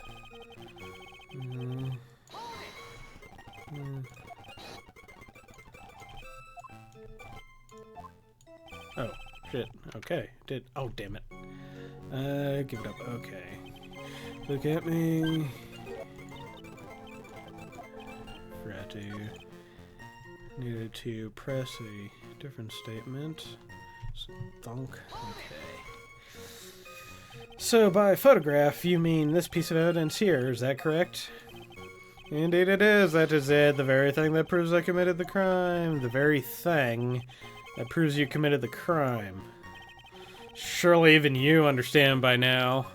Oh, shit. Okay. Oh, damn it. Give it up. Okay. Look at me. Forgot to. Needed to press a different statement. Thunk. Okay. So, by photograph, you mean this piece of evidence here, is that correct? Indeed it is, that is it. The very thing that proves I committed the crime. The very thing that proves you committed the crime. Surely even you understand by now.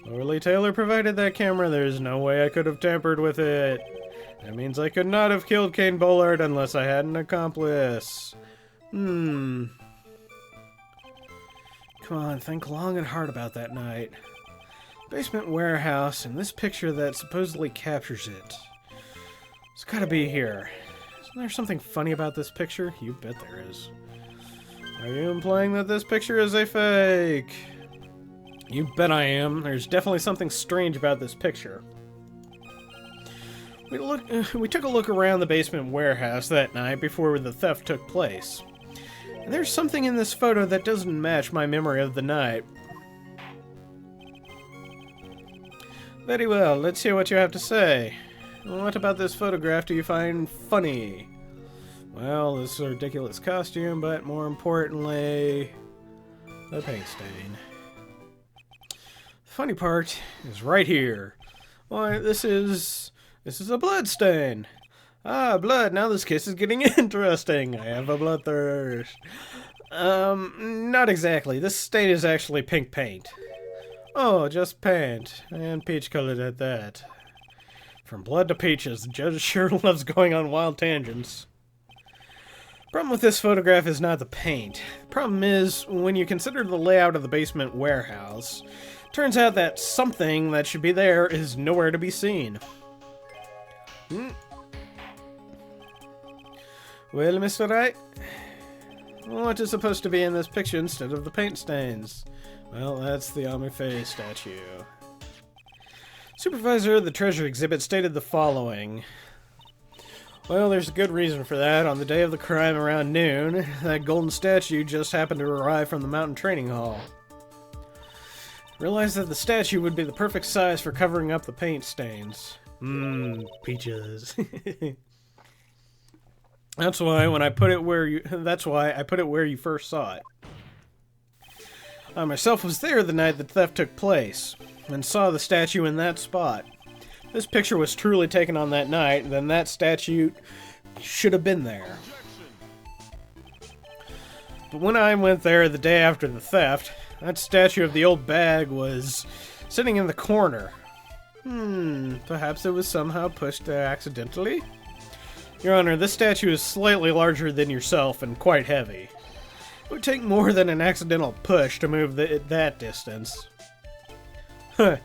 Orly Taylor provided that camera. There's no way I could have tampered with it. That means I could not have killed Kane Bullard unless I had an accomplice. Come on, think long and hard about that night. Basement warehouse and this picture that supposedly captures it. It's gotta be here. Isn't there something funny about this picture? You bet there is. Are you implying that this picture is a fake? You bet I am. There's definitely something strange about this picture. We took a look around the basement warehouse that night before the theft took place. And there's something in this photo that doesn't match my memory of the night. Very well, let's hear what you have to say. What about this photograph do you find funny? Well, this ridiculous costume, but more importantly, the paint stain. The funny part is right here. Why, this is a blood stain. Ah, blood, now this case is getting interesting. I have a bloodthirst. Not exactly. This stain is actually pink paint. Oh, just paint. And peach colored at that. From blood to peaches, the judge sure loves going on wild tangents. Problem with this photograph is not the paint. Problem is, when you consider the layout of the basement warehouse, turns out that something that should be there is nowhere to be seen. Well, Mr. Wright, what is supposed to be in this picture instead of the paint stains? Well, that's the Army Faye statue. Supervisor of the treasure exhibit stated the following. Well, there's a good reason for that. On the day of the crime around noon, that golden statue just happened to arrive from the mountain training hall. Realized that the statue would be the perfect size for covering up the paint stains. Peaches. That's why I put it where you first saw it. I myself was there the night the theft took place, and saw the statue in that spot. If this picture was truly taken on that night, then that statue should have been there. But when I went there the day after the theft, that statue of the old bag was sitting in the corner. Perhaps it was somehow pushed there accidentally? Your Honor, this statue is slightly larger than yourself and quite heavy. It would take more than an accidental push to move that distance. In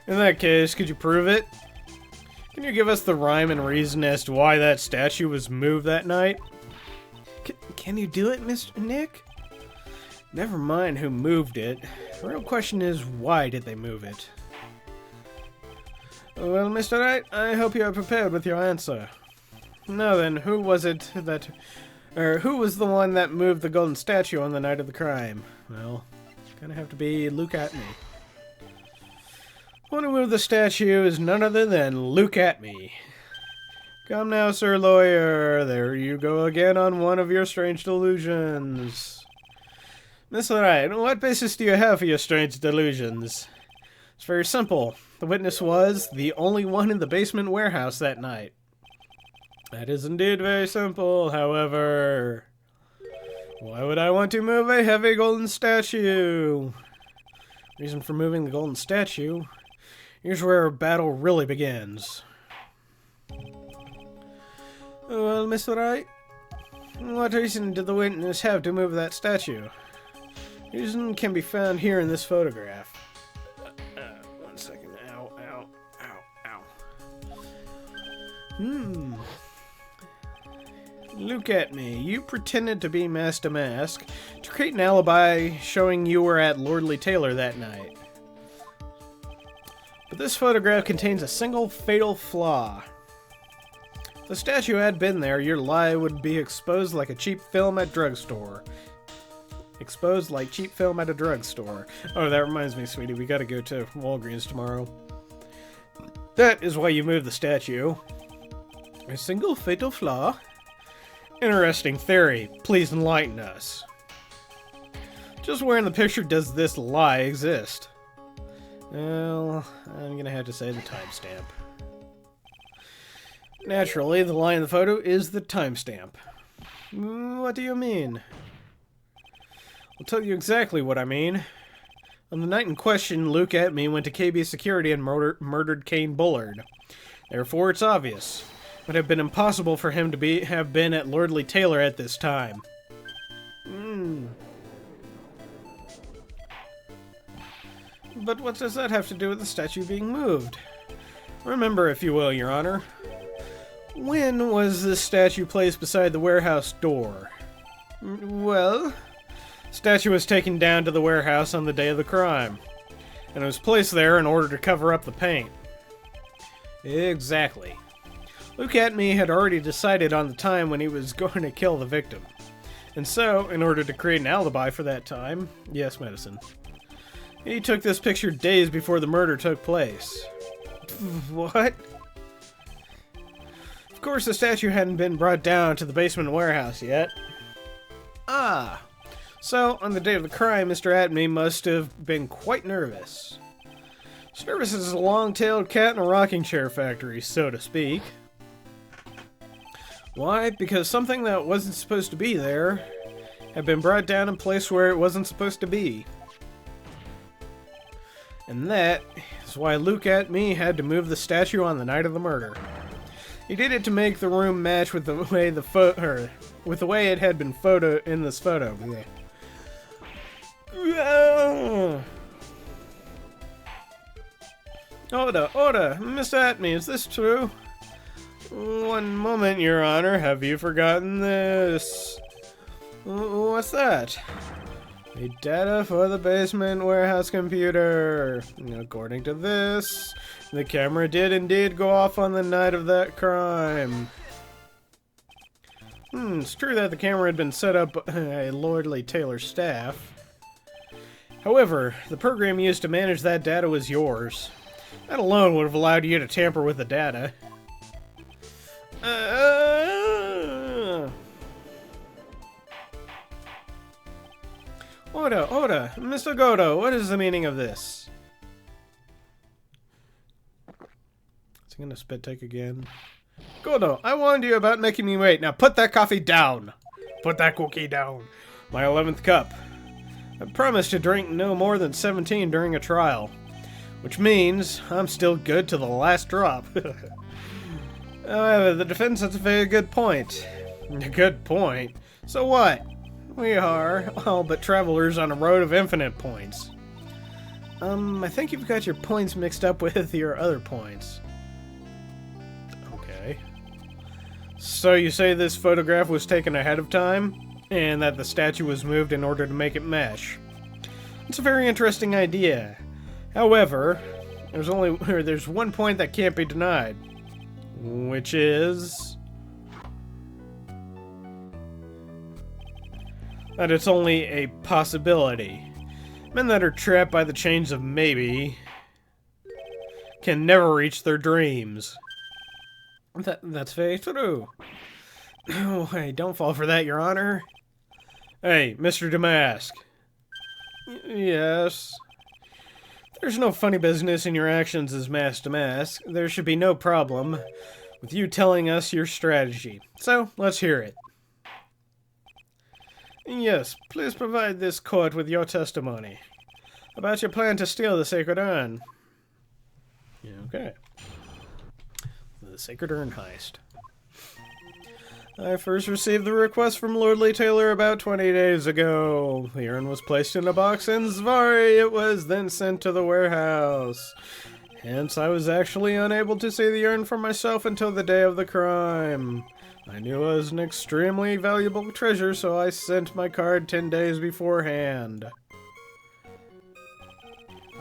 that case, could you prove it? Can you give us the rhyme and reason as to why that statue was moved that night? Can you do it, Mr. Nick? Never mind who moved it. The real question is, why did they move it? Well, Mr. Wright, I hope you are prepared with your answer. Now then, who was the one that moved the golden statue on the night of the crime? Well, it's gonna have to be Luke at me. The one who moved the statue is none other than Luke at me. Come now, sir lawyer. There you go again on one of your strange delusions. Mr. Wright, what basis do you have for your strange delusions? As It's very simple. The witness was the only one in the basement warehouse that night. That is indeed very simple, however. Why would I want to move a heavy golden statue? Reason for moving the golden statue. Here's where our battle really begins. Well, Mr. Wright, what reason did the witness have to move that statue? Reason can be found here in this photograph. One second. Ow, ow, ow, ow. Look at me. You pretended to be Master Mask to create an alibi showing you were at Lordly Taylor that night. But this photograph contains a single fatal flaw. If the statue had been there, your lie would be exposed like a cheap film at drugstore. Exposed like cheap film at a drugstore. Oh, that reminds me, sweetie, we gotta go to Walgreens tomorrow. That is why you moved the statue. A single fatal flaw? Interesting theory. Please enlighten us. Just where in the picture does this lie exist? Well, I'm gonna have to say the timestamp. Naturally, the lie in the photo is the timestamp. What do you mean? I'll tell you exactly what I mean. On the night in question, Luke at me went to KB Security and murdered Kane Bullard. Therefore, it's obvious. It would have been impossible for him to have been at Lordly Taylor at this time. But what does that have to do with the statue being moved? Remember, if you will, Your Honor. When was this statue placed beside the warehouse door? Well, the statue was taken down to the warehouse on the day of the crime, and it was placed there in order to cover up the paint. Exactly. Luke at me had already decided on the time when he was going to kill the victim. And so, in order to create an alibi for that time, yes, medicine, he took this picture days before the murder took place. What? Of course, the statue hadn't been brought down to the basement warehouse yet. Ah. So, on the day of the crime, Mr. Atme must have been quite nervous. As nervous as a long-tailed cat in a rocking chair factory, so to speak. Why? Because something that wasn't supposed to be there had been brought down and placed where it wasn't supposed to be. And that is why Luke at me had to move the statue on the night of the murder. He did it to make the room match with the way with the way it had been photoed in this photo. Order, Mr. Atme, is this true? One moment, Your Honor. Have you forgotten this? What's that? The data for the basement warehouse computer. According to this, the camera did indeed go off on the night of that crime. It's true that the camera had been set up by Lordly Taylor staff. However, the program used to manage that data was yours. That alone would have allowed you to tamper with the data. Order, Mr. Godo, what is the meaning of this? Is he gonna spit take again? Godo, I warned you about making me wait. Now put that coffee down. Put that cookie down. My 11th cup. I promised to drink no more than 17 during a trial. Which means I'm still good to the last drop. However, the defense has a very good point. A good point? So what? We are all but travelers on a road of infinite points. I think you've got your points mixed up with your other points. Okay. So you say this photograph was taken ahead of time, and that the statue was moved in order to make it mesh. It's a very interesting idea. However, there's one point that can't be denied. Which is that it's only a possibility. Men that are trapped by the chains of maybe can never reach their dreams. That's very true. Oh, hey, don't fall for that, Your Honor. Hey, Mr. Damask. Yes. There's no funny business in your actions as Mask to Mask. There should be no problem with you telling us your strategy. So, let's hear it. Yes, please provide this court with your testimony about your plan to steal the Sacred Urn. Yeah, okay. The Sacred Urn heist. I first received the request from Lordly Taylor about 20 days ago. The urn was placed in a box in Zvari. It was then sent to the warehouse. Hence, I was actually unable to see the urn for myself until the day of the crime. I knew it was an extremely valuable treasure, so I sent my card 10 days beforehand.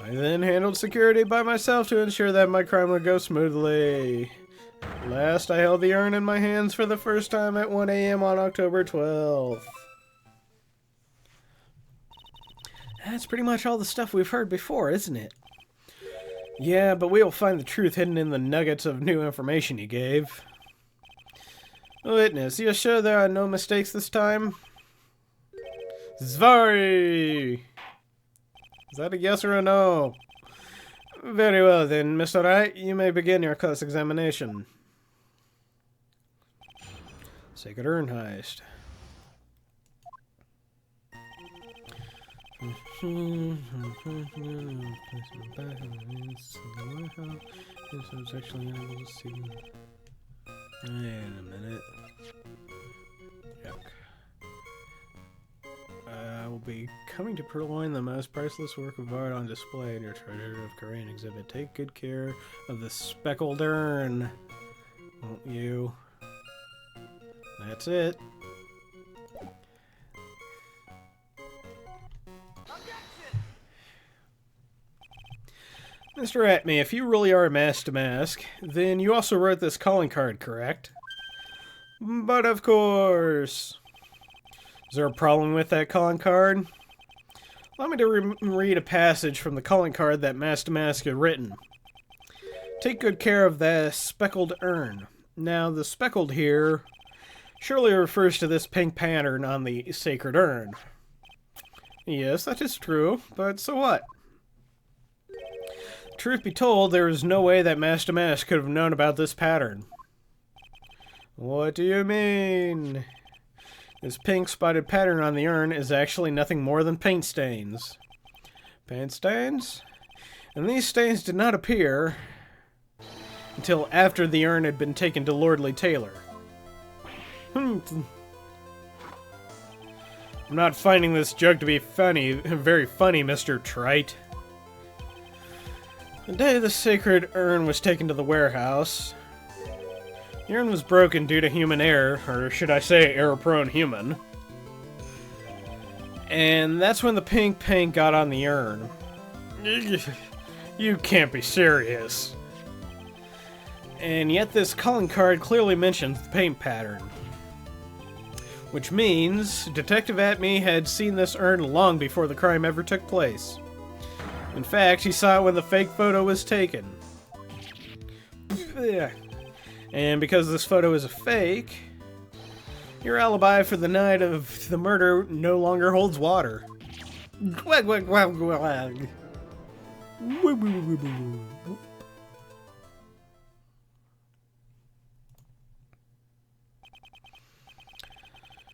I then handled security by myself to ensure that my crime would go smoothly. Last, I held the urn in my hands for the first time at 1 a.m. on October 12th. That's pretty much all the stuff we've heard before, isn't it? Yeah, but we'll find the truth hidden in the nuggets of new information you gave. Witness, you sure there are no mistakes this time? Zvari! Is that a yes or a no? Very well then, Mr. Wright, you may begin your cross-examination. Sacred Urn heist. Wait a minute. Yuck. I will be coming to purloin the most priceless work of art on display in your Treasure of Korean exhibit. Take good care of the speckled urn, won't you? That's it. Mr. Atme, if you really are a Mask to Mask, then you also wrote this calling card, correct? But of course. Is there a problem with that calling card? Allow me to read a passage from the calling card that Mask to Mask had written. Take good care of the speckled urn. Now, the speckled here surely refers to this pink pattern on the sacred urn. Yes, that is true, but so what? Truth be told, there is no way that Mask to Mask could have known about this pattern. What do you mean? This pink spotted pattern on the urn is actually nothing more than paint stains. Paint stains? And these stains did not appear until after the urn had been taken to Lordly Taylor. I'm not finding this joke to be funny, very funny, Mr. Trite. The day the sacred urn was taken to the warehouse, the urn was broken due to human error, or should I say error-prone human. And that's when the pink paint got on the urn. You can't be serious. And yet this calling card clearly mentions the paint pattern. Which means Detective Atme had seen this urn long before the crime ever took place. In fact, he saw it when the fake photo was taken. And because this photo is a fake, your alibi for the night of the murder no longer holds water.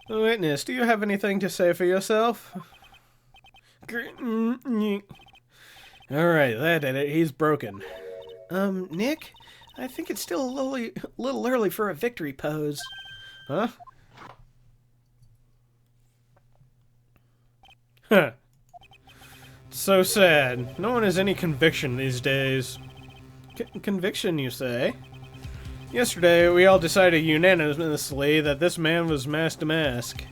Witness, do you have anything to say for yourself? Alright, that did it. He's broken. Nick? I think it's still a little early for a victory pose. Huh? Huh. So sad. No one has any conviction these days. Conviction, you say? Yesterday, we all decided unanimously that this man was Mask to Mask.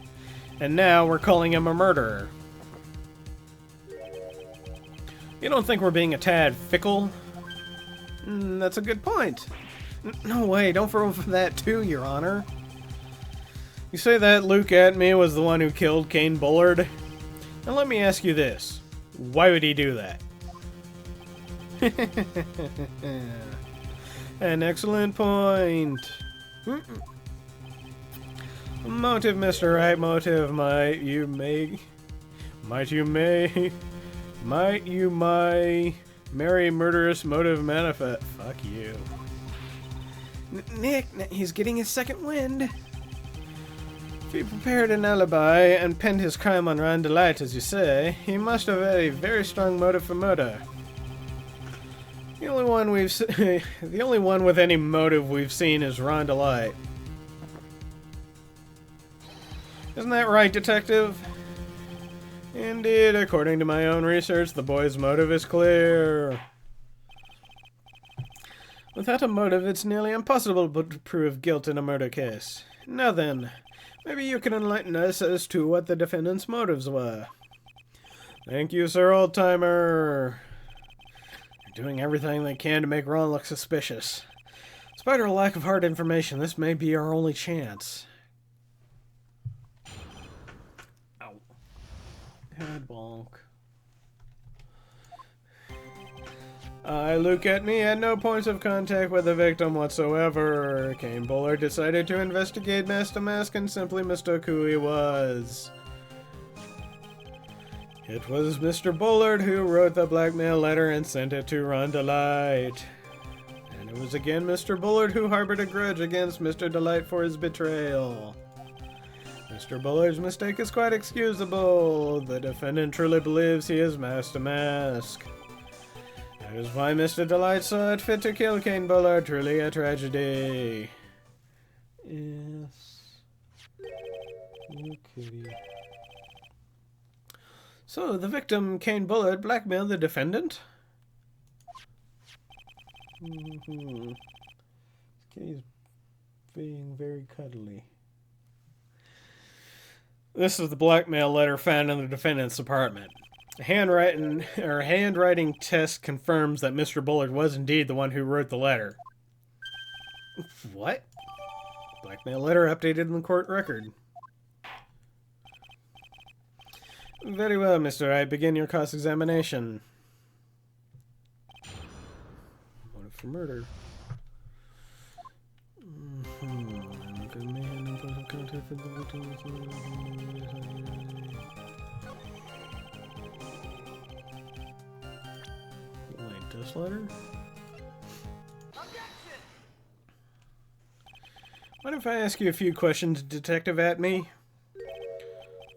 And now we're calling him a murderer. You don't think we're being a tad fickle? That's a good point. No way, don't throw for that too, Your Honor. You say that Luke Atme was the one who killed Kane Bullard? Now let me ask you this. Why would he do that? An excellent point. Motive, Mr. Wright, motive. Might you may Merry murderous motive manifest. Fuck you. Nick, he's getting his second wind. If he prepared an alibi and pinned his crime on Ron Delight, as you say, he must have had a very strong motive for murder. The only one the only one with any motive we've seen is Ron Delight. Isn't that right, Detective? Indeed, according to my own research, the boy's motive is clear. Without a motive, it's nearly impossible to prove guilt in a murder case. Now then, maybe you can enlighten us as to what the defendant's motives were. Thank you, Sir Oldtimer. They're doing everything they can to make Ron look suspicious. Despite our lack of hard information, this may be our only chance. Ow. Head bonk. Luke at me had no points of contact with the victim whatsoever. Kane Bullard decided to investigate Master Mask and simply mistook who he was. It was Mr. Bullard who wrote the blackmail letter and sent it to Ron Delight. And it was again Mr. Bullard who harbored a grudge against Mr. Delight for his betrayal. Mr. Bullard's mistake is quite excusable. The defendant truly believes he is Master Mask. That is why Mr. Delight saw it fit to kill Kane Bullard. Truly a tragedy. Yes. You kitty. So, the victim, Kane Bullard, blackmailed the defendant? This kitty's being very cuddly. This is the blackmail letter found in the defendant's apartment. A handwriting test confirms that Mr. Bullard was indeed the one who wrote the letter. What? Blackmail letter updated in the court record. Very well, Mr. Wright. Begin your cross-examination. Motive for murder. This letter? What if I ask you a few questions, Detective Atme?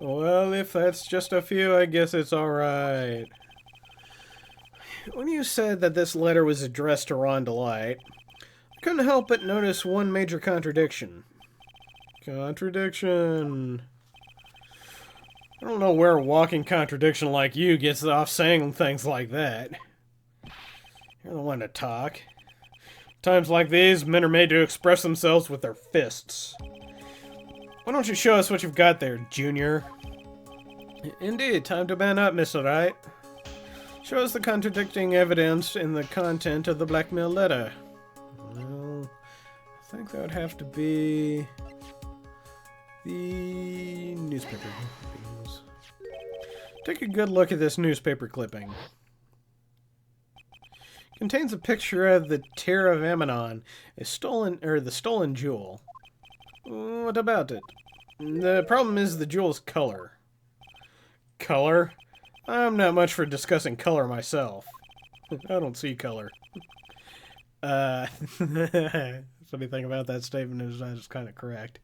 Well, if that's just a few, I guess it's alright. When you said that this letter was addressed to Ron Delight, I couldn't help but notice one major contradiction. Contradiction. I don't know where a walking contradiction like you gets off saying things like that. You're the one to talk. Times like these, men are made to express themselves with their fists. Why don't you show us what you've got there, Junior? Indeed, time to man up, Mr. Wright. Show us the contradicting evidence in the content of the blackmail letter. Well, I think that would have to be the newspaper clippings. Take a good look at this newspaper clipping. Contains a picture of the Tear of Ammonon, the stolen jewel. What about it? The problem is the jewel's color. Color? I'm not much for discussing color myself. I don't see color. Anything about that statement is kind of correct.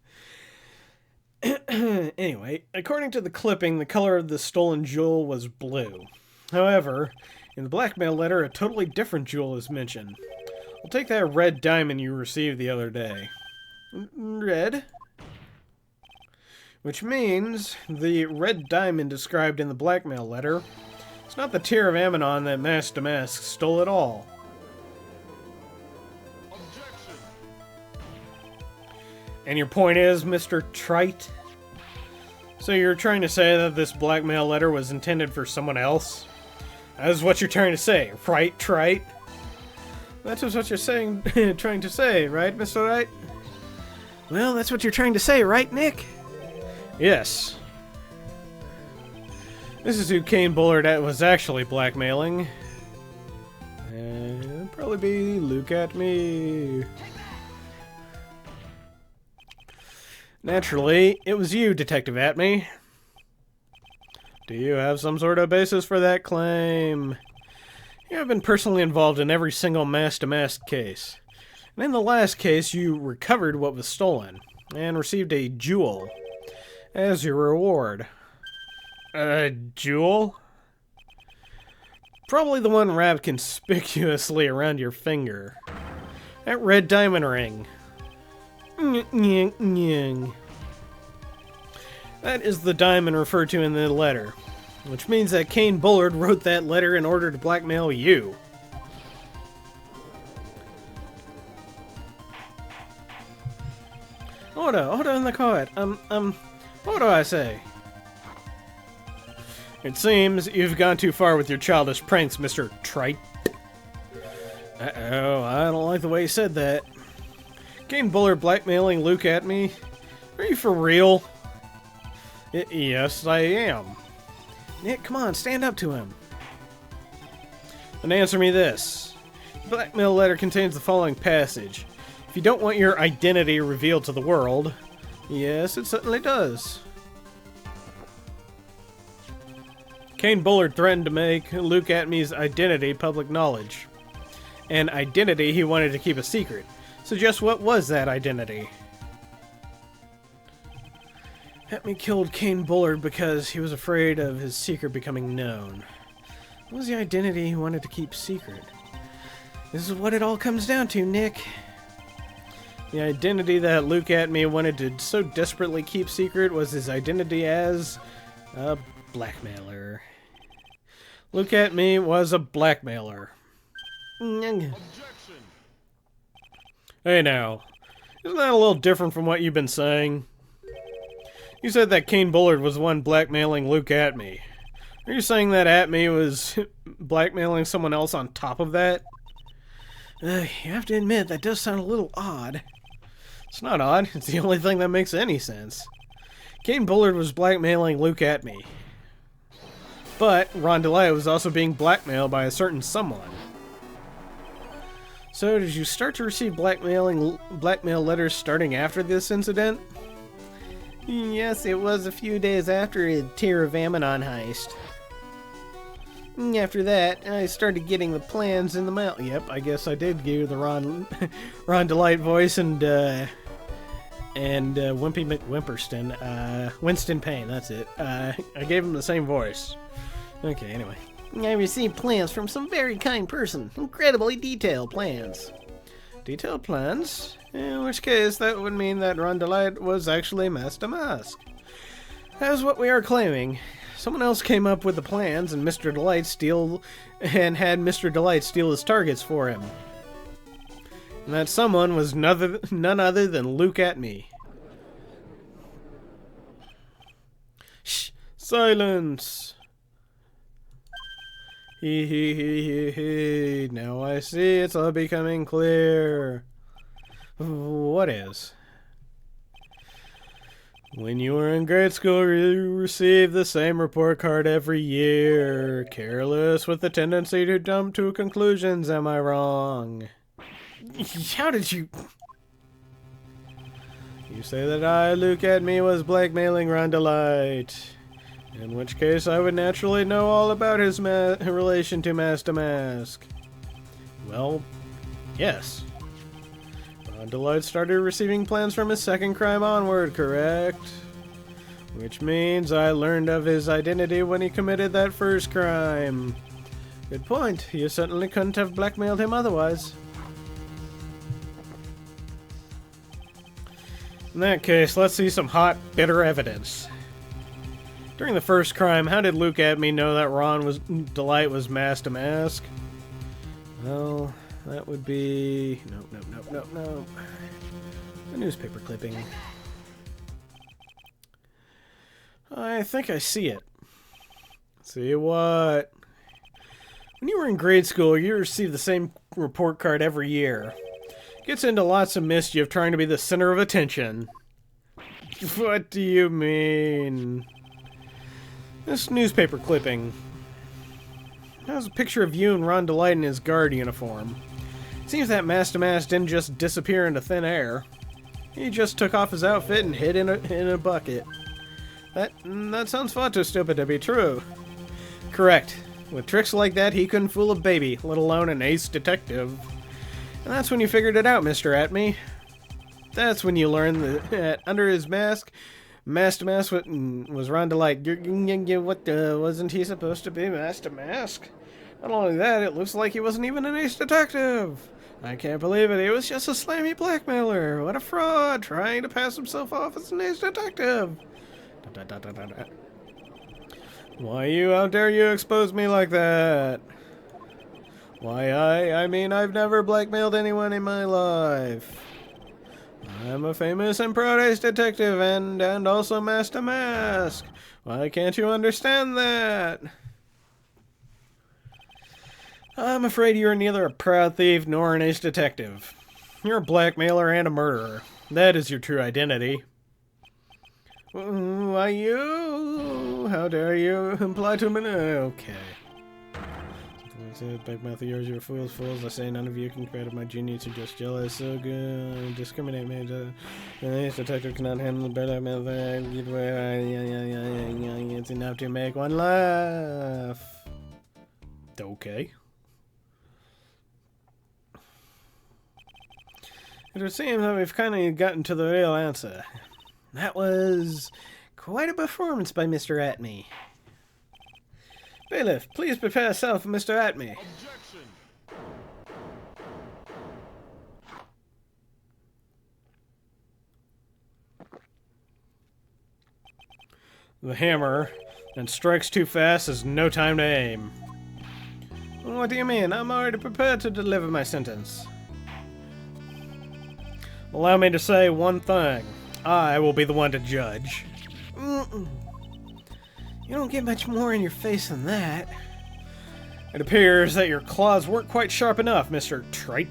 Anyway, according to the clipping, the color of the stolen jewel was blue. However, in the blackmail letter, a totally different jewel is mentioned. I'll take that red diamond you received the other day. Red? Which means the red diamond described in the blackmail letter is not the Tear of Ammonon that Master Mask stole at all. Objection. And your point is, Mr. Trite? So you're trying to say that this blackmail letter was intended for someone else? That is what you're trying to say, right, Trite? That's what you're saying, trying to say, right, Mr. Wright? Well, that's what you're trying to say, right, Nick? Yes. This is who Kane Bullard was actually blackmailing. And it'll probably be Luke at me. Naturally, it was you, Detective Atme. Do you have some sort of basis for that claim? You have been personally involved in every single mask-to-mask case. And in the last case, you recovered what was stolen, and received a jewel as your reward. A jewel? Probably the one wrapped conspicuously around your finger. That red diamond ring. That is the diamond referred to in the letter, which means that Kane Bullard wrote that letter in order to blackmail you. Hold on the court. What do I say? It seems you've gone too far with your childish pranks, Mr. Trite. Uh-oh, I don't like the way you said that. Kane Bullard blackmailing Luke at me? Are you for real? Yes, I am. Nick, come on, stand up to him. And answer me this. The blackmail letter contains the following passage. If you don't want your identity revealed to the world... Yes, it certainly does. Kane Bullard threatened to make Luke Atmey's identity public knowledge. An identity he wanted to keep a secret. So just what was that identity? Atmey killed Kane Bullard because he was afraid of his secret becoming known. What was the identity he wanted to keep secret? This is what it all comes down to, Nick. The identity that Luke Atmey wanted to so desperately keep secret was his identity as a blackmailer. Luke Atmey was a blackmailer. Objection. Hey now, isn't that a little different from what you've been saying? You said that Kane Bullard was the one blackmailing Luke Atmey. Are you saying that Atmey was blackmailing someone else on top of that? You have to admit, that does sound a little odd. It's not odd, it's the only thing that makes any sense. Kane Bullard was blackmailing Luke Atmey. But Ron DeLay was also being blackmailed by a certain someone. So, did you start to receive blackmail letters starting after this incident? Yes, it was a few days after a Tear of Ammonon heist. After that, I started getting the plans in the mail. Yep, I guess I did give you the Ron Delight voice and Wimpy McWhimperston. Winston Payne, that's it. I gave him the same voice. Okay, anyway. I received plans from some very kind person. Incredibly detailed plans. Detailed plans? In which case, that would mean that Ron Delight was actually Master Mask. That's what we are claiming. Someone else came up with the plans and had Mr. Delight steal his targets for him. And that someone was none other than Luke Atmey. Shh! Silence! He. Now I see it's all becoming clear. What is? When you were in grade school, you received the same report card every year. Careless with the tendency to jump to conclusions, am I wrong? How did you... You say that I, Luke Atmey, was blackmailing Ron Delight. In which case, I would naturally know all about his relation to Master Mask. Well, yes. Ron Delight started receiving plans from his second crime onward, correct? Which means I learned of his identity when he committed that first crime. Good point. You certainly couldn't have blackmailed him otherwise. In that case, let's see some hot, bitter evidence. During the first crime, how did Luke Atmey know that Delight was Master Mask? Well, that would be... No. A newspaper clipping. I think I see it. See what? When you were in grade school, you received the same report card every year. Gets into lots of mischief trying to be the center of attention. What do you mean? This newspaper clipping. Has a picture of you and Ron Delight in his guard uniform. Seems that Master Mask didn't just disappear into thin air. He just took off his outfit and hid in a bucket. That sounds far too stupid to be true. Correct. With tricks like that, he couldn't fool a baby, let alone an ace detective. And that's when you figured it out, Mr. Atme. That's when you learned that under his mask, Master Mask was Ron Delight. What wasn't he supposed to be, Master Mask? Not only that, it looks like he wasn't even an ace detective. I can't believe it. He was just a slammy blackmailer. What a fraud, trying to pass himself off as an ace detective. Why how dare you expose me like that? Why I mean I've never blackmailed anyone in my life. I'm a famous and proud ace detective and also Master Mask. Why can't you understand that? I'm afraid you're neither a proud thief nor an ace detective. You're a blackmailer and a murderer. That is your true identity. Why you? How dare you imply to me? Okay. Big mouth of yours, you're fools. I say none of you can credit my genius. You're just jealous. So good. Discriminate me. The detective cannot handle the better mouth. It's enough to make one laugh. Okay. It would seem that we've kind of gotten to the real answer. That was quite a performance by Mr. Atme. Bailiff, please prepare yourself for Mr. Atme. Objection. The hammer, and strikes too fast as no time to aim. What do you mean? I'm already prepared to deliver my sentence. Allow me to say one thing. I will be the one to judge. You don't get much more in your face than that. It appears that your claws weren't quite sharp enough, Mr. Trite.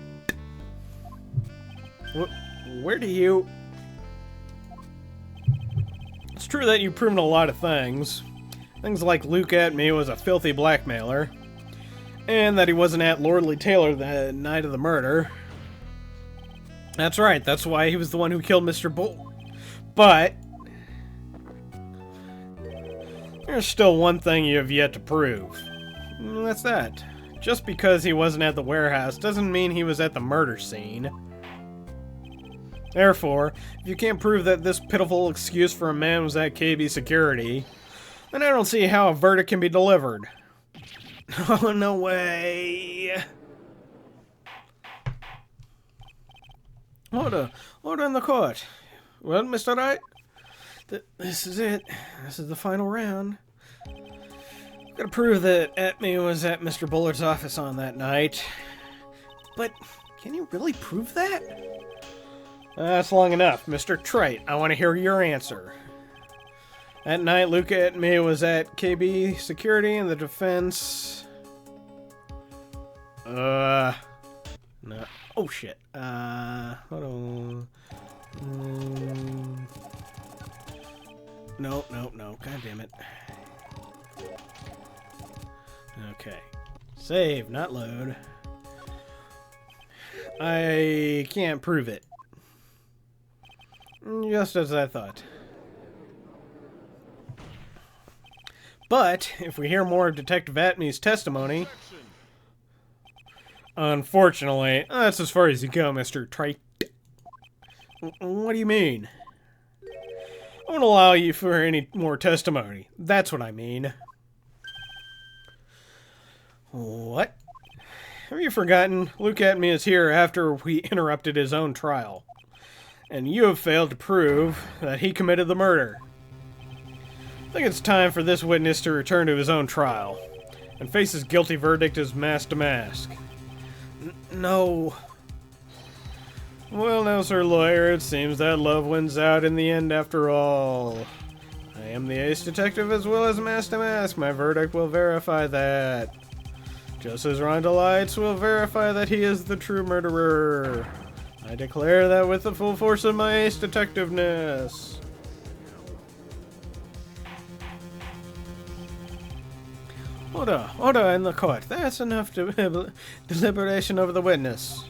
Where do you... It's true that you've proven a lot of things. Things like Luke Atme was a filthy blackmailer. And that he wasn't at Lordly Taylor the night of the murder. That's right, that's why he was the one who killed Mr. Bull. But... there's still one thing you have yet to prove. And that's that. Just because he wasn't at the warehouse doesn't mean he was at the murder scene. Therefore, if you can't prove that this pitiful excuse for a man was at KB security, then I don't see how a verdict can be delivered. Oh, no way. Order in the court. Well, Mr. Wright, this is it. This is the final round. I've got to prove that Atme was at Mr. Bullard's office on that night. But can you really prove that? That's long enough. Mr. Trite, I want to hear your answer. That night, Luke Atme was at KB Security and the defense... No. Oh, shit. Hold on. No. God damn it. Okay. Save, not load. I can't prove it. Just as I thought. But, if we hear more of Detective Atme's testimony... Unfortunately, that's as far as you go, Mr. Trite. What do you mean? I won't allow you for any more testimony. That's what I mean. What? Have you forgotten? Luke Atme is here after we interrupted his own trial. And you have failed to prove that he committed the murder. I think it's time for this witness to return to his own trial and face his guilty verdict as Master Mask. No. Well, now, Sir Lawyer, it seems that love wins out in the end after all. I am the ace detective as well as Master Mask. My verdict will verify that. Just as Rhonda Lights will verify that he is the true murderer. I declare that with the full force of my ace detectiveness. Order in the court. That's enough deliberation over the witness.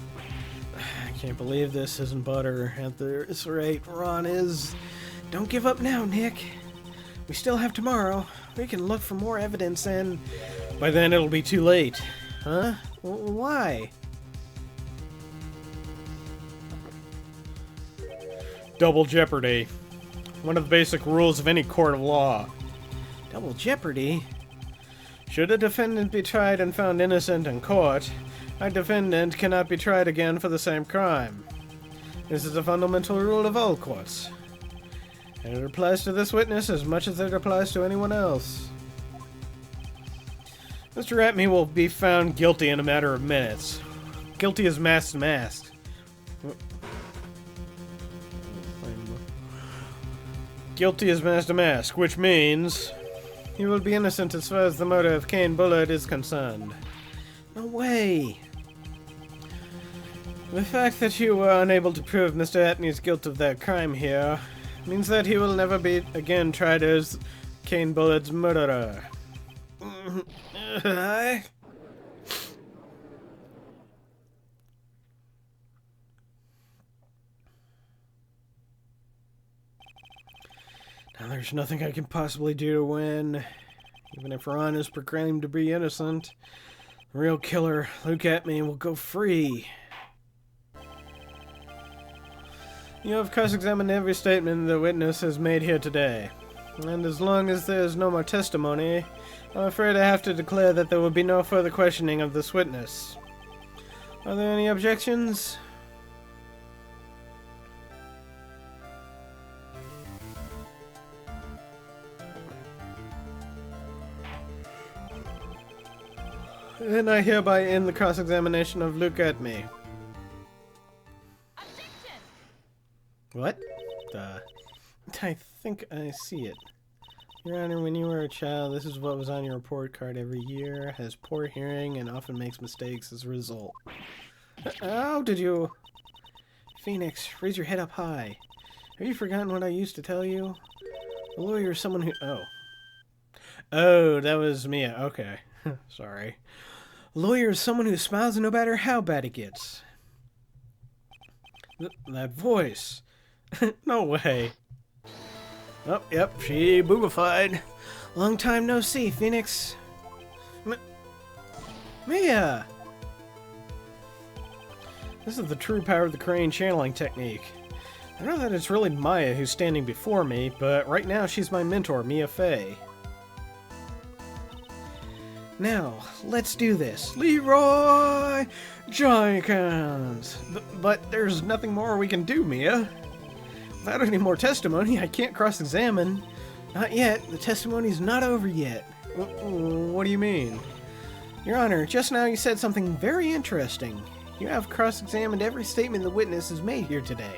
I can't believe this isn't butter at this rate. Ron is... Don't give up now, Nick. We still have tomorrow. We can look for more evidence and By then it'll be too late. Huh? Why? Double jeopardy. One of the basic rules of any court of law. Double jeopardy? Should a defendant be tried and found innocent in court, a defendant cannot be tried again for the same crime. This is a fundamental rule of all courts. And it applies to this witness as much as it applies to anyone else. Mr. Atme will be found guilty in a matter of minutes. Guilty as masked. Guilty as mask, which means he will be innocent as far as the murder of Kane Bullard is concerned. No way! The fact that you were unable to prove Mr. Atney's guilt of that crime here means that he will never be again tried as Kane Bullard's murderer. Now there's nothing I can possibly do to win. Even if Ron is proclaimed to be innocent, the real killer, Luke Atme, will go free. You have cross-examined every statement the witness has made here today. And as long as there is no more testimony, I'm afraid I have to declare that there will be no further questioning of this witness. Are there any objections? Then I hereby end the cross-examination of Luke Atme. Objection! What? I think I see it. Your Honor, when you were a child, this is what was on your report card every year. Has poor hearing and often makes mistakes as a result. How did you... Phoenix, raise your head up high. Have you forgotten what I used to tell you? A lawyer is someone who... Oh, that was Mia. Okay. Sorry. A lawyer is someone who smiles no matter how bad it gets. That voice. No way. Oh, yep, she boobified. Long time no see, Phoenix. Mia! This is the true power of the crane channeling technique. I know that it's really Maya who's standing before me, but right now she's my mentor, Mia Fey. Now, let's do this. Leroy Jenkins! But there's nothing more we can do, Mia. Without any more testimony, I can't cross-examine. Not yet. The testimony's not over yet. What do you mean? Your Honor, just now you said something very interesting. You have cross-examined every statement the witness has made here today.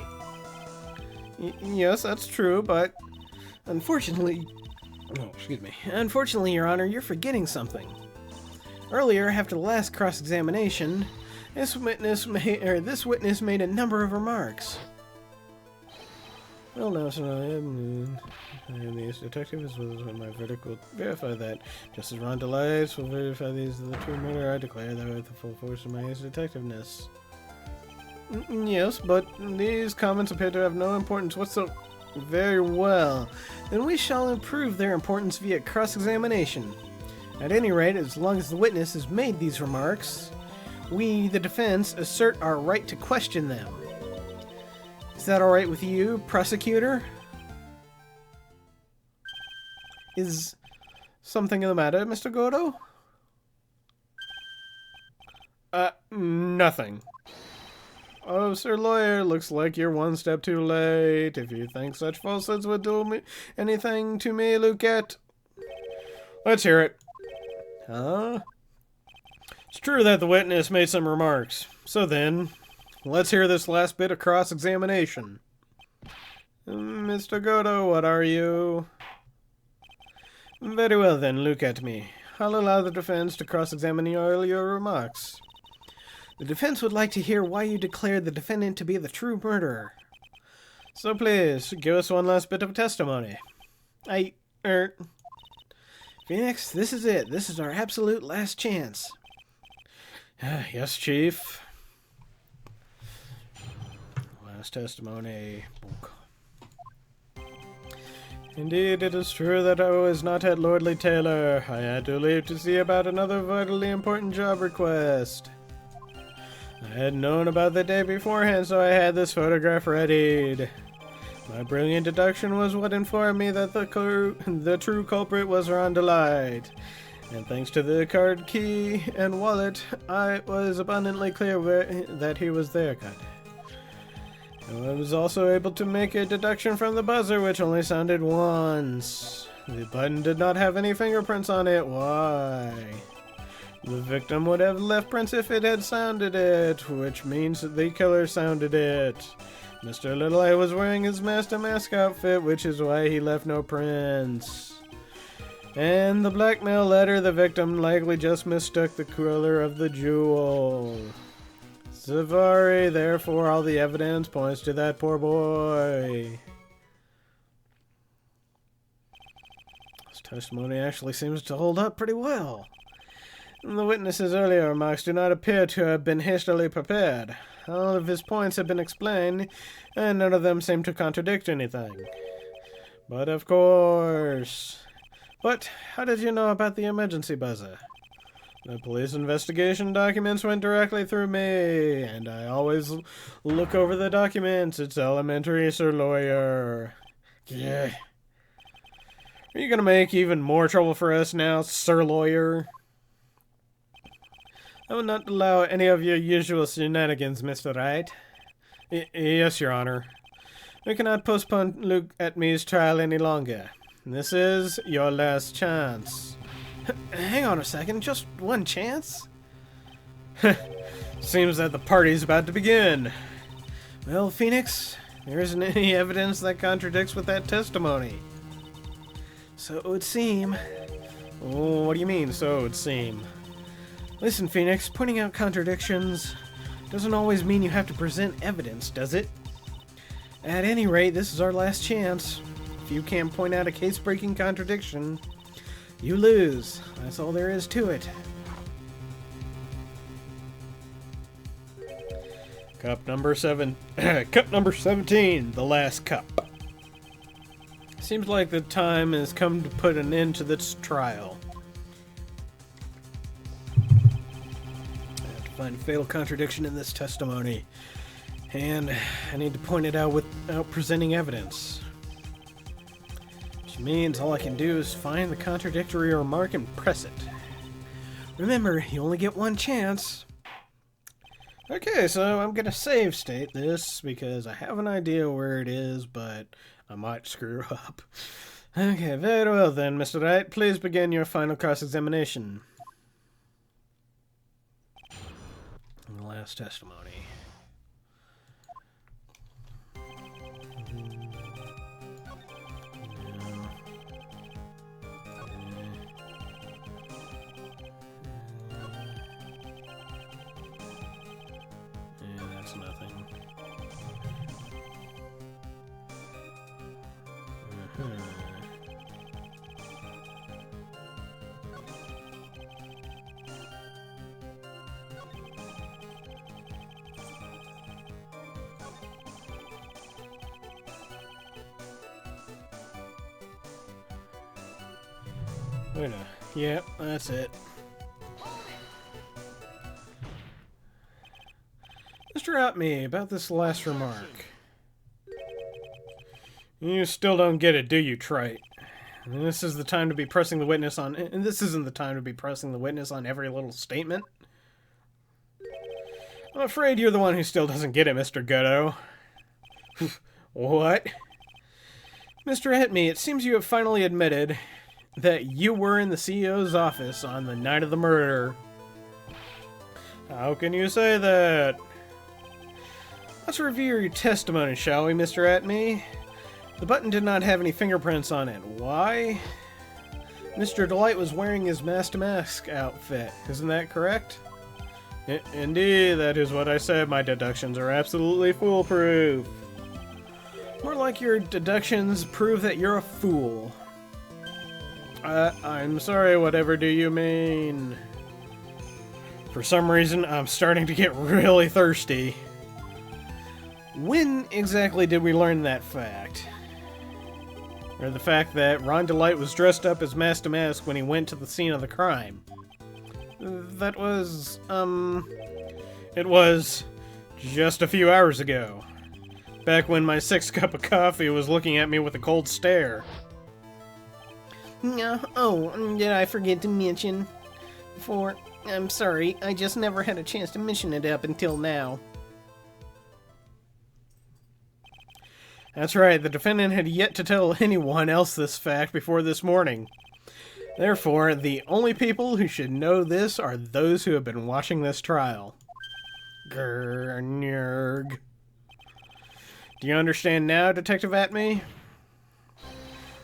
Yes, that's true, but... Unfortunately... Oh, excuse me. Unfortunately, Your Honor, you're forgetting something. Earlier, after the last cross-examination, this witness made a number of remarks. Well, now, sir, I am the ace detective, as well as my verdict will verify that. Just as Ron Delights will verify these are the true murder, I declare that with the full force of my ace detectiveness. Yes, but these comments appear to have no importance whatsoever. Very well. Then we shall improve their importance via cross-examination. At any rate, as long as the witness has made these remarks, we, the defense, assert our right to question them. Is that alright with you, prosecutor? Is something the matter, Mr. Gordo? Nothing. Oh, Sir Lawyer, looks like you're one step too late. If you think such falsehoods would do anything to me, Luquette. Let's hear it. Huh? It's true that the witness made some remarks. So then, let's hear this last bit of cross-examination. Mr. Gordo, what are you? Very well then, look at me. I'll allow the defense to cross-examine your earlier remarks. The defense would like to hear why you declared the defendant to be the true murderer. So please, give us one last bit of testimony. Phoenix, this is it. This is our absolute last chance. Yes, Chief. Last testimony. Indeed, it is true that I was not at Lordly Taylor. I had to leave to see about another vitally important job request. I had known about the day beforehand, so I had this photograph readied. My brilliant deduction was what informed me that the true culprit was Ron Delight. And thanks to the card key and wallet, I was abundantly clear that he was there. I was also able to make a deduction from the buzzer, which only sounded once. The button did not have any fingerprints on it. Why? The victim would have left prints if it had sounded it, which means that the killer sounded it. Mr. Little-Eye was wearing his mask outfit, which is why he left no prints. And the blackmail letter, the victim likely just mistook the color of the jewel. Savari, therefore, all the evidence points to that poor boy. This testimony actually seems to hold up pretty well. The witness's earlier remarks do not appear to have been hastily prepared. All of his points have been explained, and none of them seem to contradict anything. But of course... But how did you know about the emergency buzzer? The police investigation documents went directly through me, and I always look over the documents. It's elementary, Sir Lawyer. Yeah. Are you gonna make even more trouble for us now, Sir Lawyer? I will not allow any of your usual shenanigans, Mr. Wright. Yes, Your Honor. We cannot postpone Luke Atme's trial any longer. This is your last chance. Hang on a second, just one chance? Seems that the party's about to begin. Well, Phoenix, there isn't any evidence that contradicts with that testimony. So it would seem... Oh, what do you mean, so it would seem? Listen, Phoenix, pointing out contradictions doesn't always mean you have to present evidence, does it? At any rate, this is our last chance. If you can't point out a case-breaking contradiction, you lose. That's all there is to it. Cup number 17, the last cup. Seems like the time has come to put an end to this trial. I have to find a fatal contradiction in this testimony, and I need to point it out without presenting evidence. Which means all I can do is find the contradictory remark and press it. Remember, you only get one chance. Okay, so I'm gonna save state this because I have an idea where it is, but I might screw up. Okay, very well then, Mr. Wright. Please begin your final cross-examination. The last testimony. Nothing. Wait a minute. Yep, that's it. Mr. Atme, about this last remark. You still don't get it, do you, Trite? And this is the time to be pressing the witness on... And this isn't the time to be pressing the witness on every little statement. I'm afraid you're the one who still doesn't get it, Mr. Gutto. What? Mr. Atme, it seems you have finally admitted that you were in the CEO's office on the night of the murder. How can you say that? Let's review your testimony, shall we, Mr. Atme? The button did not have any fingerprints on it. Why? Mr. Delight was wearing his mask-to-mask outfit. Isn't that correct? Indeed, that is what I said. My deductions are absolutely foolproof. More like your deductions prove that you're a fool. I'm sorry, whatever do you mean? For some reason, I'm starting to get really thirsty. When exactly did we learn that fact? Or the fact that Ron Delight was dressed up as Master Mask when he went to the scene of the crime? That was, it was just a few hours ago. Back when my sixth cup of coffee was looking at me with a cold stare. Oh, did I forget to mention before? I'm sorry, I just never had a chance to mention it up until now. That's right, the defendant had yet to tell anyone else this fact before this morning. Therefore, the only people who should know this are those who have been watching this trial. Grrrg. Do you understand now, Detective Atme?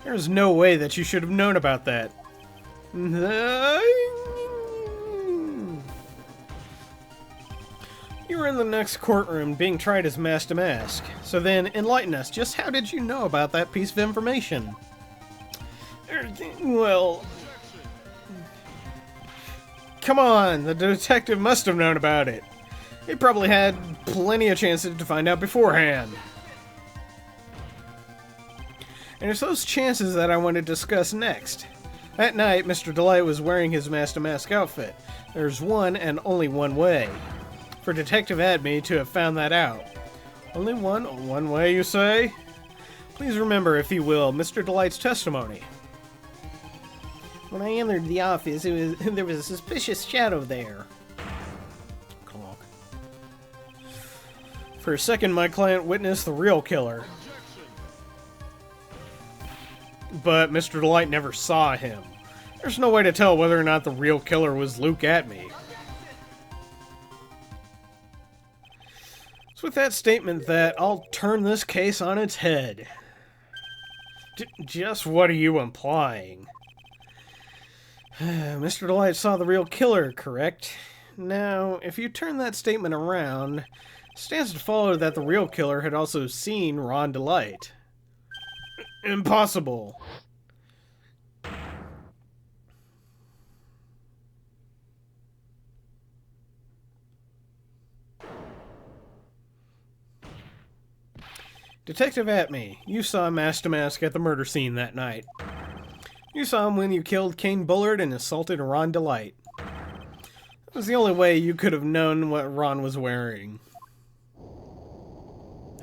There's no way that you should have known about that. You were in the next courtroom being tried as Master Mask. So then, enlighten us. Just how did you know about that piece of information? Well... Come on, the detective must have known about it. He probably had plenty of chances to find out beforehand. And it's those chances that I want to discuss next. That night, Mr. Delight was wearing his Master Mask outfit. There's one and only one way for Detective Atme to have found that out. Only one way, you say? Please remember, if you will, Mr. Delight's testimony. When I entered the office, there was a suspicious shadow there. Clock. For a second, my client witnessed the real killer. But Mr. Delight never saw him. There's no way to tell whether or not the real killer was Luke Atme. It's with that statement that I'll turn this case on its head. Just what are you implying? Mr. Delight saw the real killer, correct? Now, if you turn that statement around, it stands to follow that the real killer had also seen Ron Delight. Impossible. Detective Atme, you saw Master Mask at the murder scene that night. You saw him when you killed Kane Bullard and assaulted Ron Delight. That was the only way you could have known what Ron was wearing.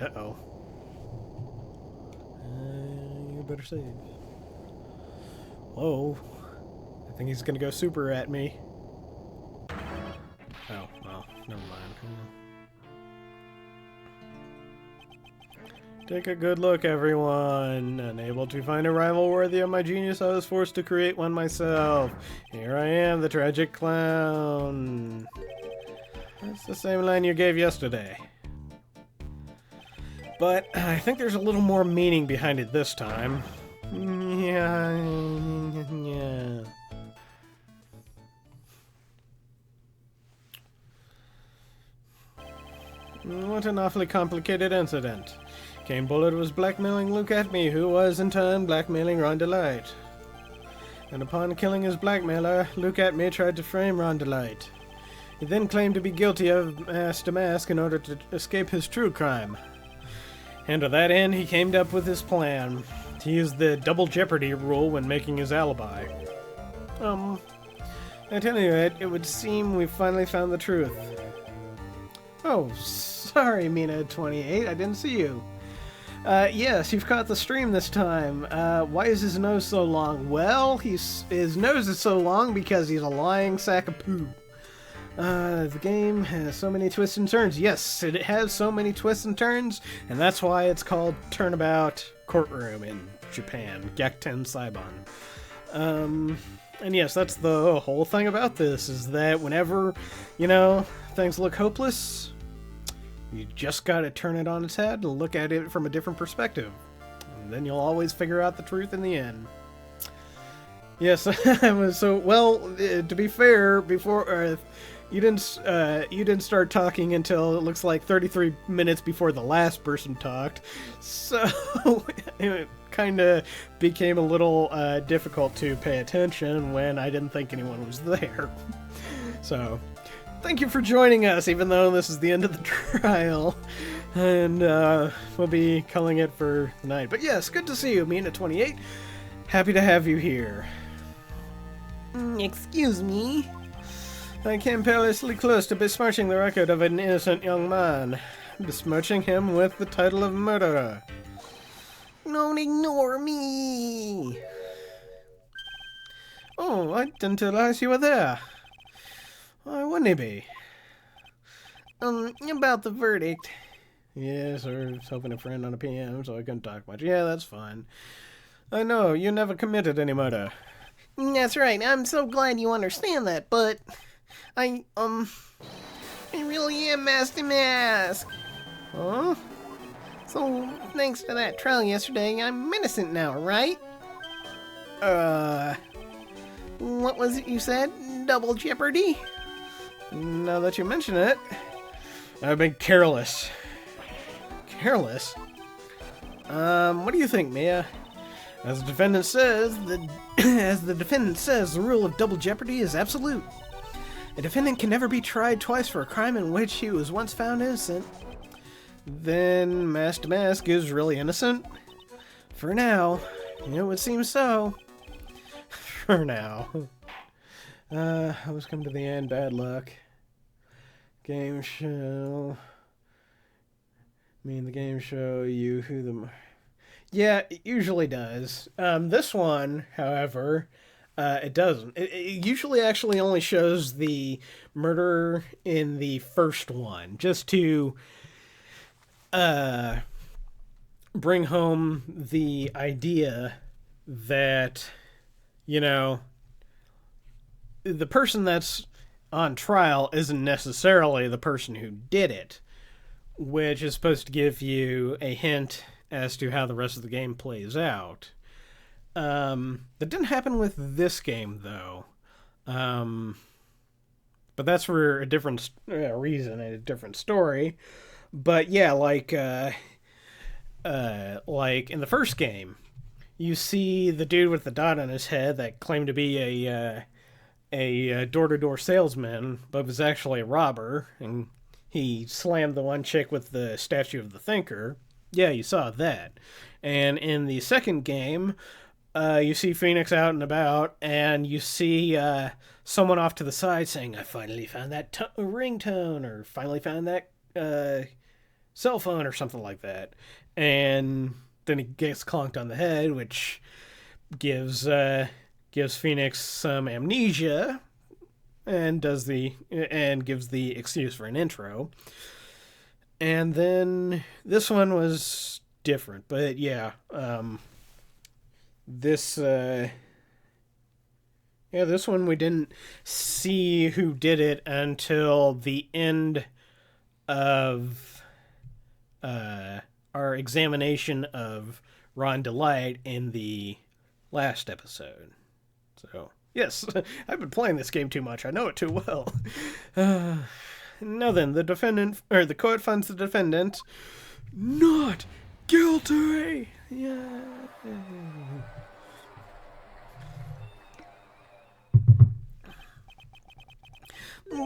Uh-oh. You better save. Whoa. I think he's gonna go super at me. Oh, well, never mind. Take a good look, everyone. Unable to find a rival worthy of my genius, I was forced to create one myself. Here I am, the tragic clown. That's the same line you gave yesterday. But I think there's a little more meaning behind it this time. Yeah. What an awfully complicated incident. Kane Bullard was blackmailing Luke Atme, who was in turn blackmailing Ron Delight. And upon killing his blackmailer, Luke Atme tried to frame Ron Delight. He then claimed to be guilty of Master Mask in order to escape his true crime. And to that end, he came up with his plan to use the double jeopardy rule when making his alibi. At any rate, it would seem we finally found the truth. Oh, sorry, Mina28, I didn't see you. Yes, you've caught the stream this time. Why is his nose so long? Well, his nose is so long because he's a lying sack of poo. The game has so many twists and turns. Yes, it has so many twists and turns, and that's why it's called Turnabout Courtroom in Japan, Gakten Saiban. And yes, that's the whole thing about this, is that whenever, things look hopeless, you just gotta turn it on its head and look at it from a different perspective. And then you'll always figure out the truth in the end. Yes, to be fair, before you didn't start talking until it looks like 33 minutes before the last person talked, so it kind of became a little difficult to pay attention when I didn't think anyone was there. So, thank you for joining us, even though this is the end of the trial. And we'll be calling it for the night. But yes, good to see you, Mina 28. Happy to have you here. Excuse me? I came perilously close to besmirching the record of an innocent young man, besmirching him with the title of murderer. Don't ignore me! Oh, I didn't realize you were there. Why wouldn't he be? About the verdict. Yes, I was helping a friend on a PM, so I couldn't talk much. Yeah, that's fine. I know, you never committed any murder. That's right, I'm so glad you understand that, but I really am Master Mask. Huh? So, thanks to that trial yesterday, I'm innocent now, right? What was it you said? Double jeopardy? Now that you mention it, I've been careless. Careless? What do you think, Mia? As the defendant says, the rule of double jeopardy is absolute. A defendant can never be tried twice for a crime in which he was once found innocent. Then Master Mask is really innocent? For now, it would seem so. For now. I was coming to the end, bad luck. Game show. The game show you who the... Yeah, it usually does. This one, however, it doesn't. It usually actually only shows the murder in the first one, just to bring home the idea that, the person that's on trial isn't necessarily the person who did it, which is supposed to give you a hint as to how the rest of the game plays out. That didn't happen with this game, though. But that's for a different reason and a different story. But yeah, like in the first game, you see the dude with the dot on his head that claimed to be a door-to-door salesman, but was actually a robber, and he slammed the one chick with the statue of the Thinker. Yeah, you saw that. And in the second game, you see Phoenix out and about, and you see someone off to the side saying, I finally found that ringtone, or finally found that cell phone, or something like that. And then he gets conked on the head, which gives Phoenix some amnesia, and gives the excuse for an intro. And then this one was different, but yeah, this one we didn't see who did it until the end of our examination of Ron Delight in the last episode. So, yes, I've been playing this game too much. I know it too well. Now then, the court finds the defendant not guilty. Yeah.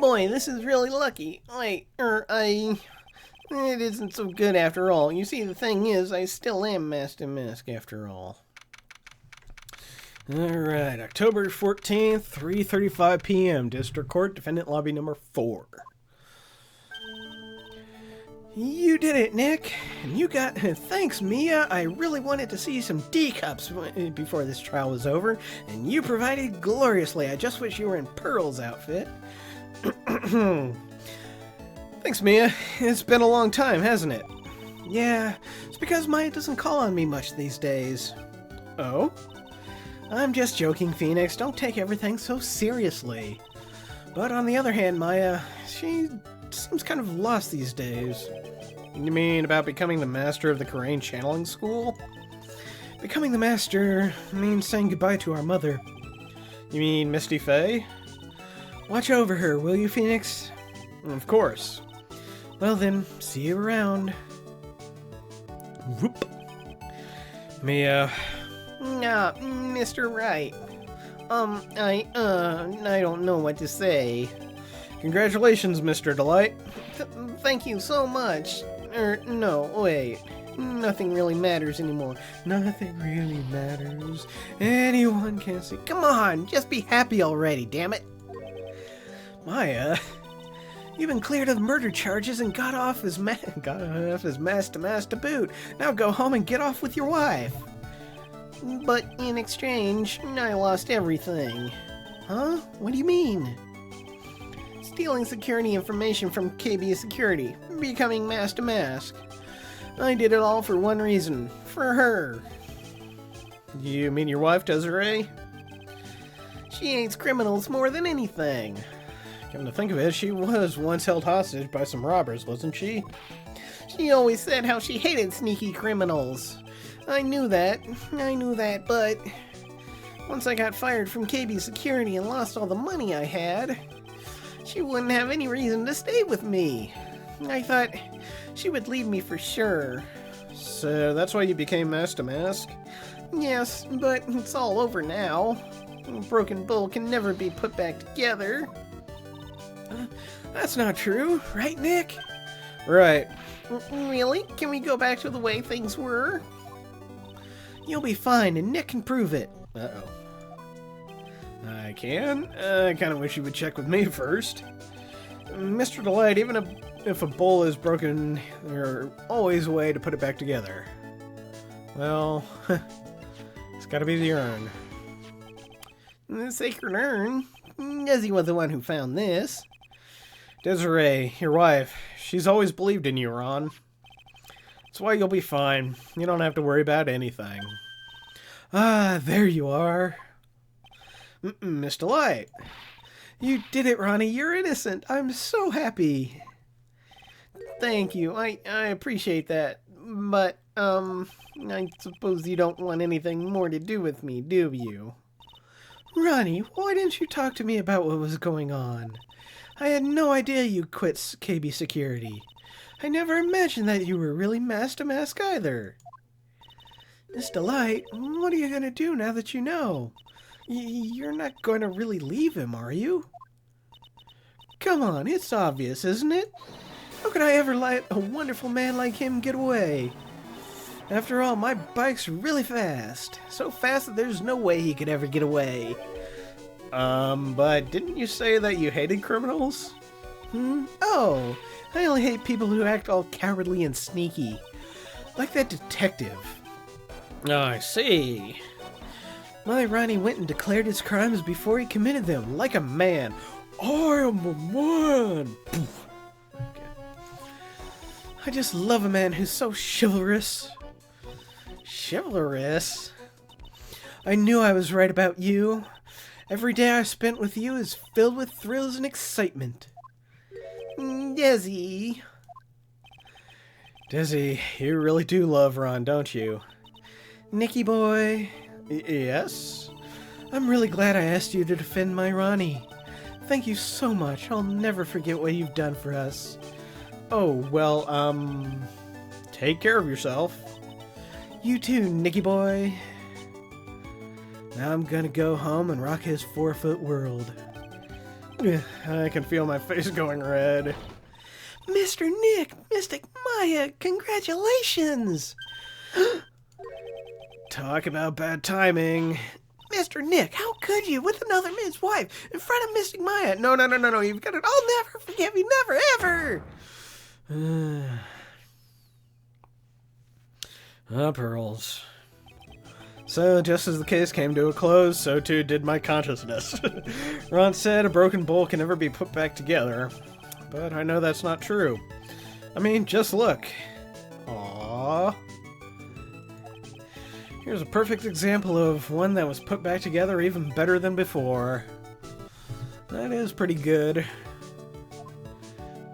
Boy, this is really lucky. It isn't so good after all. You see, the thing is, I still am Master Mask after all. Alright, October 14th, 3:35 p.m., District Court, Defendant Lobby number 4. You did it, Nick. And you got... Thanks, Mia. I really wanted to see some D-cups before this trial was over, and you provided gloriously. I just wish you were in Pearl's outfit. Thanks, Mia. It's been a long time, hasn't it? Yeah, it's because Maya doesn't call on me much these days. Oh? I'm just joking, Phoenix. Don't take everything so seriously. But on the other hand, Maya, she seems kind of lost these days. You mean about becoming the master of the Karain channeling school? Becoming the master means saying goodbye to our mother. You mean Misty Faye? Watch over her, will you, Phoenix? Of course. Well then, see you around. Whoop. Mia. Mr. Wright. I don't know what to say. Congratulations, Mr. Delight. Thank you so much. No, wait. Nothing really matters anymore. Nothing really matters. Anyone can see. Come on, just be happy already, damn it. Maya, you've been cleared of murder charges and got off as mass to boot. Now go home and get off with your wife. But in exchange, I lost everything. Huh? What do you mean? Stealing security information from KB Security, becoming mask to mask. I did it all for one reason, for her. You mean your wife, Desiree? She hates criminals more than anything. Come to think of it, she was once held hostage by some robbers, wasn't she? She always said how she hated sneaky criminals. I knew that, but once I got fired from KB Security and lost all the money I had, she wouldn't have any reason to stay with me. I thought she would leave me for sure. So that's why you became mask to mask? Yes, but it's all over now. A broken bull can never be put back together. That's not true, right, Nick? Right. Really? Can we go back to the way things were? You'll be fine, and Nick can prove it. Uh-oh. I can? I kind of wish you would check with me first. Mr. Delight, even if a bowl is broken, there's always a way to put it back together. Well, it's gotta be the urn. The sacred urn? Desi was the one who found this. Desiree, your wife, she's always believed in you, Ron. That's why you'll be fine. You don't have to worry about anything. Ah, there you are. Miss Delight. You did it, Ronnie. You're innocent. I'm so happy. Thank you. I appreciate that. But, I suppose you don't want anything more to do with me, do you? Ronnie, why didn't you talk to me about what was going on? I had no idea you quit KB Security. I never imagined that you were really mask to mask either. Miss Delight, what are you going to do now that you know? You're not going to really leave him, are you? Come on, it's obvious, isn't it? How could I ever let a wonderful man like him get away? After all, my bike's really fast. So fast that there's no way he could ever get away. But didn't you say that you hated criminals? Oh, I only hate people who act all cowardly and sneaky. Like that detective. Oh, I see. My Ronnie went and declared his crimes before he committed them, like a man. I am a man! Okay. I just love a man who's so chivalrous. Chivalrous? I knew I was right about you. Every day I spent with you is filled with thrills and excitement. Desi. Desi, you really do love Ron, don't you? Nicky boy. Yes? I'm really glad I asked you to defend my Ronnie. Thank you so much. I'll never forget what you've done for us. Oh, well, take care of yourself. You too, Nicky boy. Now I'm gonna go home and rock his 4-foot world. I can feel my face going red. Mr. Nick, Mystic Maya, congratulations! Talk about bad timing. Mr. Nick, how could you, with another man's wife, in front of Mystic Maya? No, you've got it. I'll never forgive you, never, ever! Pearls. So, just as the case came to a close, so too did my consciousness. Ron said a broken bowl can never be put back together, but I know that's not true. I mean, just look. Aww. Here's a perfect example of one that was put back together even better than before. That is pretty good.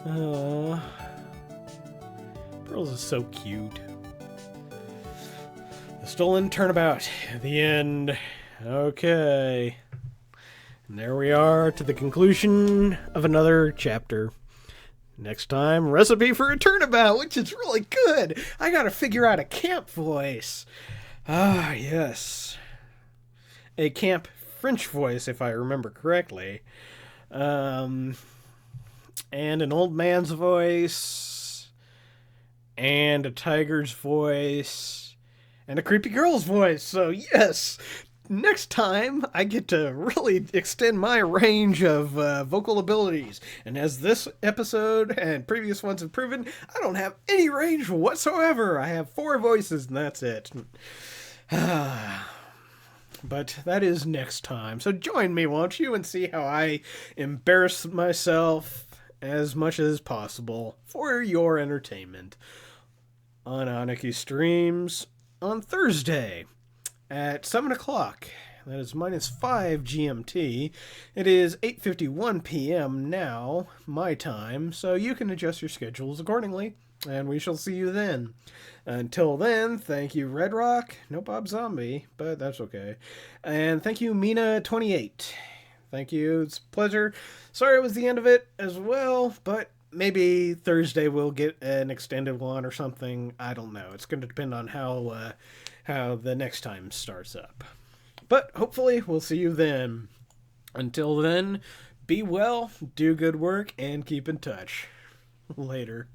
Pearls is so cute. The stolen turnabout. The end. Okay. And there we are to the conclusion of another chapter. Next time, recipe for a turnabout, which is really good. I gotta figure out a camp voice. Ah, yes. A camp French voice, if I remember correctly. And an old man's voice. and a tiger's voice, and a creepy girl's voice. So, yes, next time I get to really extend my range of vocal abilities. And as this episode and previous ones have proven, I don't have any range whatsoever. I have 4 voices, and that's it. But that is next time. So join me, won't you, and see how I embarrass myself as much as possible for your entertainment on Aniki Streams on Thursday at 7 o'clock. That is -5 GMT. It is 8:51 p.m. now, my time, so you can adjust your schedules accordingly, and we shall see you then. Until then, thank you, Red Rock. No Bob Zombie, but that's okay. And thank you, Mina28. Thank you. It's a pleasure. Sorry it was the end of it as well, but maybe Thursday we'll get an extended one or something. I don't know. It's going to depend on how the next time starts up. But hopefully we'll see you then. Until then, be well, do good work, and keep in touch. Later.